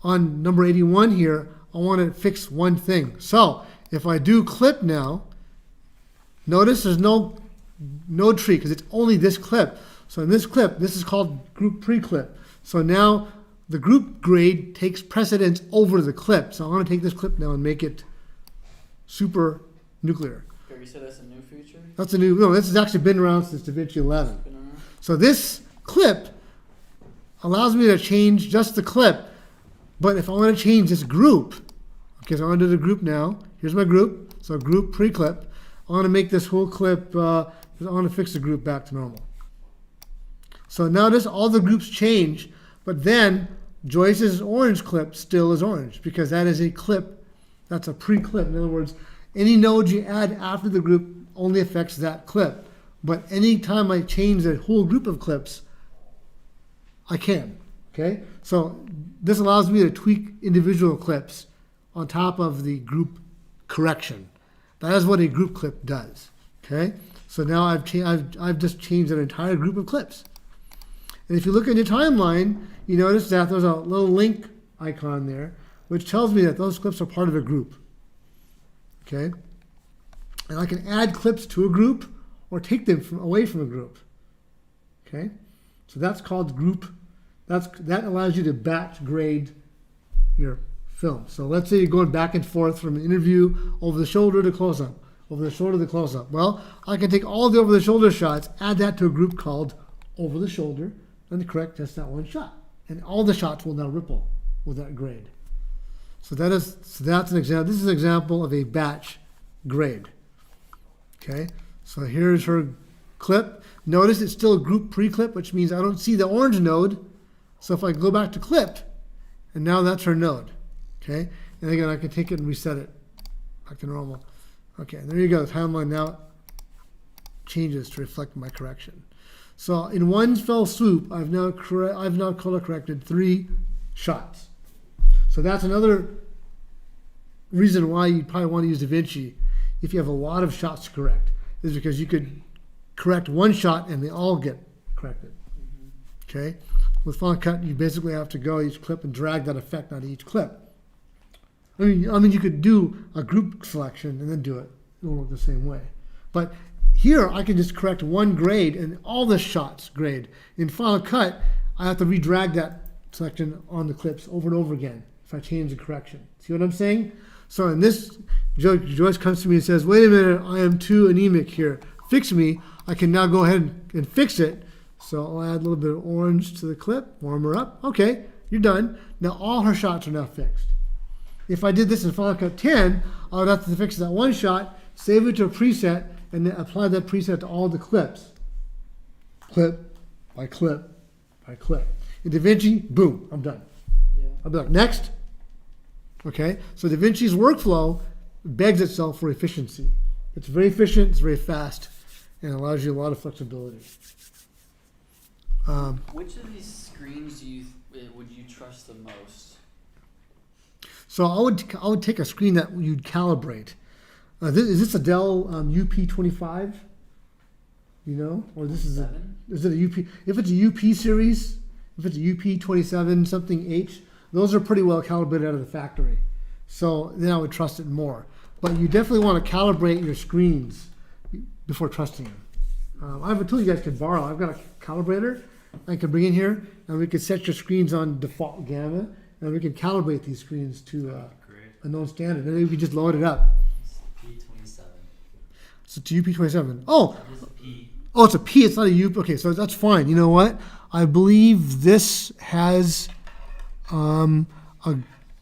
[SPEAKER 1] on number 81 here, I want to fix one thing. So if I do clip now, notice there's no tree because it's only this clip. So in this clip, this is called group pre-clip. So now the group grade takes precedence over the clip. So I'm going to take this clip now and make it super nuclear.
[SPEAKER 3] Okay, you said that's a new feature?
[SPEAKER 1] That's a new, no, this has actually been around since DaVinci 11.
[SPEAKER 3] Been around?
[SPEAKER 1] So this clip allows me to change just the clip. But if I want to change this group, okay, so I'm going to do the group now. Here's my group. So group pre-clip. I want to make this whole clip, I want to fix the group back to normal. So notice all the groups change, but then Joyce's orange clip still is orange because that is a clip. That's a pre-clip. In other words, any node you add after the group only affects that clip. But any time I change the whole group of clips, I can. Okay? So this allows me to tweak individual clips on top of the group correction. That is what a group clip does. Okay? So now I've just changed an entire group of clips. And if you look at your timeline, you notice that there's a little link icon there, which tells me that those clips are part of a group. Okay? And I can add clips to a group or take them away from a group. Okay? So that's called group. That allows you to batch grade your film. So let's say you're going back and forth from an interview over the shoulder to close-up, over the shoulder to close-up. Well, I can take all the over-the-shoulder shots, add that to a group called over the shoulder, and correct just that one shot. And all the shots will now ripple with that grade. So that's an example. This is an example of a batch grade. Okay, so here's her clip. Notice it's still a group pre-clip, which means I don't see the orange node. So if I go back to clip, and now that's her node. Okay, and again I can take it and reset it back to normal. Okay, there you go. The timeline now changes to reflect my correction. So in one fell swoop, I've now color corrected 3 shots. So that's another reason why you probably want to use DaVinci if you have a lot of shots to correct, is because you could correct one shot and they all get corrected. Okay? With Final Cut, you basically have to go each clip and drag that effect onto each clip. I mean, you could do a group selection and then do it. It will work the same way. But here, I can just correct one grade and all the shots grade. In Final Cut, I have to re-drag that selection on the clips over and over again if I change the correction. See what I'm saying? So in this, Joyce comes to me and says, wait a minute, I am too anemic here. Fix me. I can now go ahead and fix it. So I'll add a little bit of orange to the clip, warm her up. Okay, you're done. Now all her shots are now fixed. If I did this in Final Cut 10, I would have to fix that one shot, save it to a preset, and then apply that preset to all the clips. Clip by clip by clip. In DaVinci, boom, I'm done.
[SPEAKER 3] Yeah.
[SPEAKER 1] I'm done. Next. Okay, so DaVinci's workflow begs itself for efficiency. It's very efficient, it's very fast, and allows you a lot of flexibility.
[SPEAKER 3] Which of these screens would you trust the most?
[SPEAKER 1] So I would take a screen that you'd calibrate. Is this a Dell UP25? You know, or this is is it a UP? If it's a UP series, if it's a UP27 something H, those are pretty well calibrated out of the factory. So then I would trust it more. But you definitely want to calibrate your screens before trusting them. I have a tool you guys can borrow. I've got a calibrator I can bring in here, and we can set your screens on default gamma, and we can calibrate these screens to a known standard. And then we can just load it up.
[SPEAKER 6] It's P27.
[SPEAKER 1] So it's UP27. Oh,
[SPEAKER 6] It is a P.
[SPEAKER 1] oh, it's a P. It's not a U. Okay, so that's fine. You know what? I believe this has a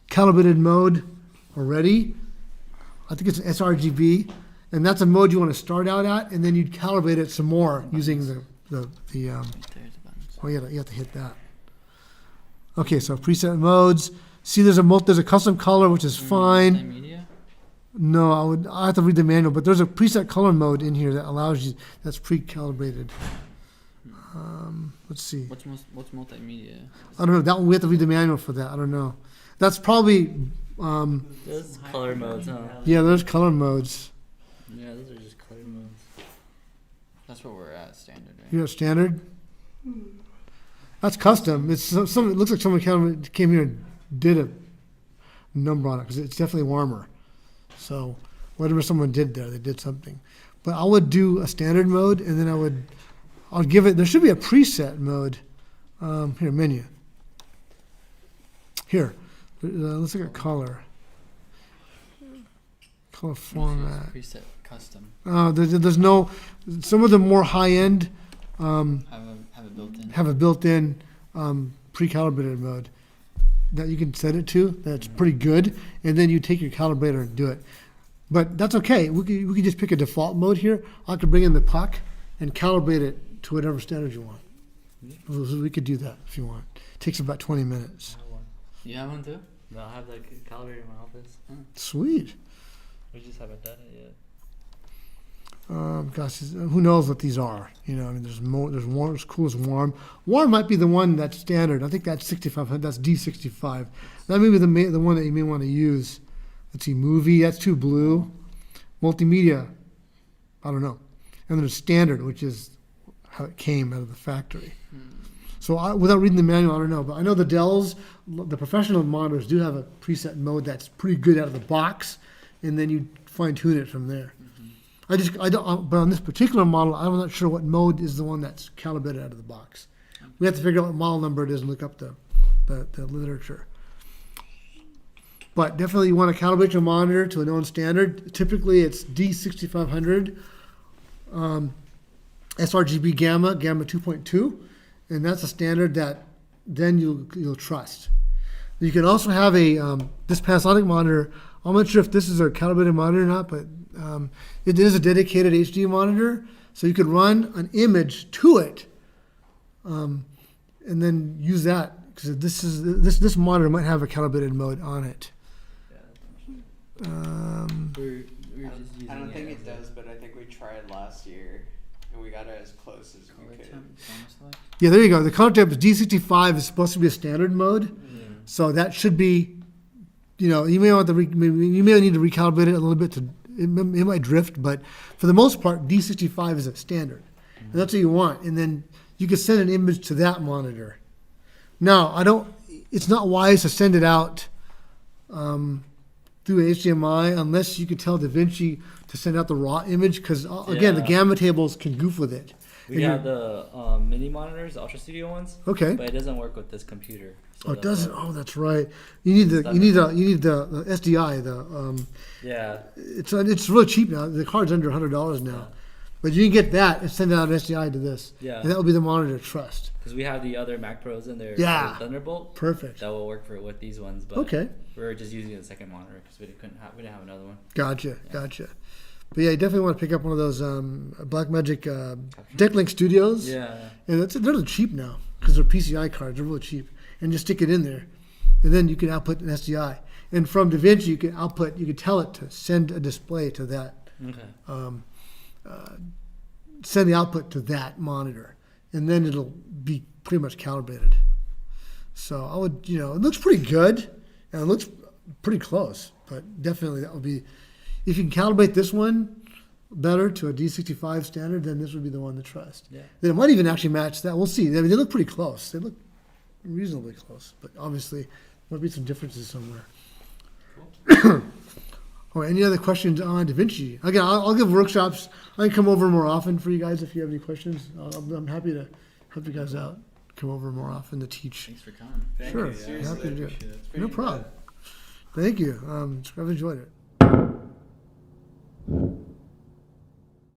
[SPEAKER 1] calibrated mode already. I think it's an sRGB, and that's a mode you want to start out at, and then you'd calibrate it some more using the
[SPEAKER 3] There's the buttons.
[SPEAKER 1] oh, you have to hit that. Okay, so preset modes. See, there's a custom color, which is fine.
[SPEAKER 3] Multimedia?
[SPEAKER 1] No, I have to read the manual, but there's a preset color mode in here that allows you, that's pre-calibrated. Let's see.
[SPEAKER 3] What's multimedia?
[SPEAKER 1] I don't know. That one, we have to read the manual for that. I don't know. That's probably,
[SPEAKER 6] Those color modes, huh?
[SPEAKER 1] yeah, there's color modes.
[SPEAKER 6] Yeah, those are just color modes.
[SPEAKER 3] That's where we're at, standard, right?
[SPEAKER 1] You know, standard. That's custom. It's some. It looks like someone came here and did a number on it because it's definitely warmer. So whatever someone did there, they did something. But I would do a standard mode, and then I'll give it. There should be a preset mode. Here, menu. Here, let's look at color. Color format.
[SPEAKER 3] Preset custom.
[SPEAKER 1] There's no. Some of the more high end.
[SPEAKER 3] Have it built in.
[SPEAKER 1] Have a built-in pre-calibrated mode that you can set it to. That's pretty good, and then you take your calibrator and do it. But that's okay. We could just pick a default mode here. I could bring in the puck and calibrate it to whatever standard you want. So we could do that if you want. It takes about 20 minutes.
[SPEAKER 6] I have one.
[SPEAKER 3] You have one too?
[SPEAKER 6] No, I have like a calibrator in my office.
[SPEAKER 1] Sweet.
[SPEAKER 6] We just haven't done it yet.
[SPEAKER 1] Gosh, who knows what these are? You know, I mean, there's more. There's warm. As cool as warm. Warm might be the one that's standard. I think that's 6500. That's D65. That may be the one that you may want to use. Let's see, movie. That's too blue. Multimedia. I don't know. And then there's standard, which is how it came out of the factory. So without reading the manual, I don't know. But I know the Dells, the professional monitors, do have a preset mode that's pretty good out of the box, and then you fine tune it from there. I don't. But on this particular model, I'm not sure what mode is the one that's calibrated out of the box. We have to figure out what model number it is and look up the literature. But definitely, you want to calibrate your monitor to a known standard. Typically, it's D6500, sRGB gamma 2.2, and that's a standard that then you'll trust. You can also have a this Panasonic monitor. I'm not sure if this is a calibrated monitor or not, but it is a dedicated HD monitor, so you could run an image to it, and then use that because this monitor might have a calibrated mode on it.
[SPEAKER 3] We're just using
[SPEAKER 4] I don't think it
[SPEAKER 3] as a
[SPEAKER 4] does, but I think we tried last year and we got it as close as we
[SPEAKER 3] color
[SPEAKER 4] could.
[SPEAKER 3] temp, almost like.
[SPEAKER 1] Yeah, there you go. The color temp is D65 is supposed to be a standard mode, so that should be. You know, you may want to you may need to recalibrate it a little bit to it might drift, but for the most part, D65 is a standard, and that's what you want. And then you can send an image to that monitor. Now, it's not wise to send it out through HDMI unless you can tell DaVinci to send out the raw image, because again, the
[SPEAKER 6] Yeah.
[SPEAKER 1] gamma tables can goof with it.
[SPEAKER 6] We
[SPEAKER 1] And
[SPEAKER 6] got the mini monitors, Ultra Studio ones,
[SPEAKER 1] Okay.
[SPEAKER 6] but it doesn't work with this computer. So
[SPEAKER 1] Oh, it
[SPEAKER 6] that's
[SPEAKER 1] doesn't.
[SPEAKER 6] why-
[SPEAKER 1] Oh, that's right. You need the SDI.
[SPEAKER 6] Yeah.
[SPEAKER 1] It's really cheap now. The card's under $100 now,
[SPEAKER 6] Yeah.
[SPEAKER 1] but you can get that and send out an SDI to this,
[SPEAKER 6] Yeah.
[SPEAKER 1] and that will be the monitor to trust.
[SPEAKER 6] Because we have the other Mac Pros in there.
[SPEAKER 1] Yeah.
[SPEAKER 6] with Thunderbolt.
[SPEAKER 1] Perfect.
[SPEAKER 6] That will work with these ones, but
[SPEAKER 1] Okay.
[SPEAKER 6] we were just using the second monitor because we didn't have another one.
[SPEAKER 1] Gotcha. But yeah, you definitely want to pick up one of those Blackmagic Decklink Studios.
[SPEAKER 6] Yeah.
[SPEAKER 1] And they're really cheap now because they're PCI cards. They're really cheap, and just stick it in there, and then you can output an SDI. And from DaVinci, you can tell it to send a display to that.
[SPEAKER 6] Okay.
[SPEAKER 1] Send the output to that monitor, and then it'll be pretty much calibrated. So I would, it looks pretty good, and it looks pretty close, but definitely that would be, if you can calibrate this one better to a D65 standard, then this would be the one to trust.
[SPEAKER 6] Yeah.
[SPEAKER 1] Then it might even actually match that. We'll see. I mean, they look pretty close. They look reasonably close, but obviously there might be some differences somewhere. All right, any other questions on DaVinci? Again, I'll give workshops. I can come over more often for you guys if you have any questions. I'm happy to help you guys out. Come over more often to teach.
[SPEAKER 3] Thanks for coming.
[SPEAKER 1] Sure,
[SPEAKER 2] you.
[SPEAKER 1] happy to do it.
[SPEAKER 2] Appreciate it. It's
[SPEAKER 1] No
[SPEAKER 2] pretty
[SPEAKER 1] problem.
[SPEAKER 2] good.
[SPEAKER 1] Thank you. I've enjoyed it.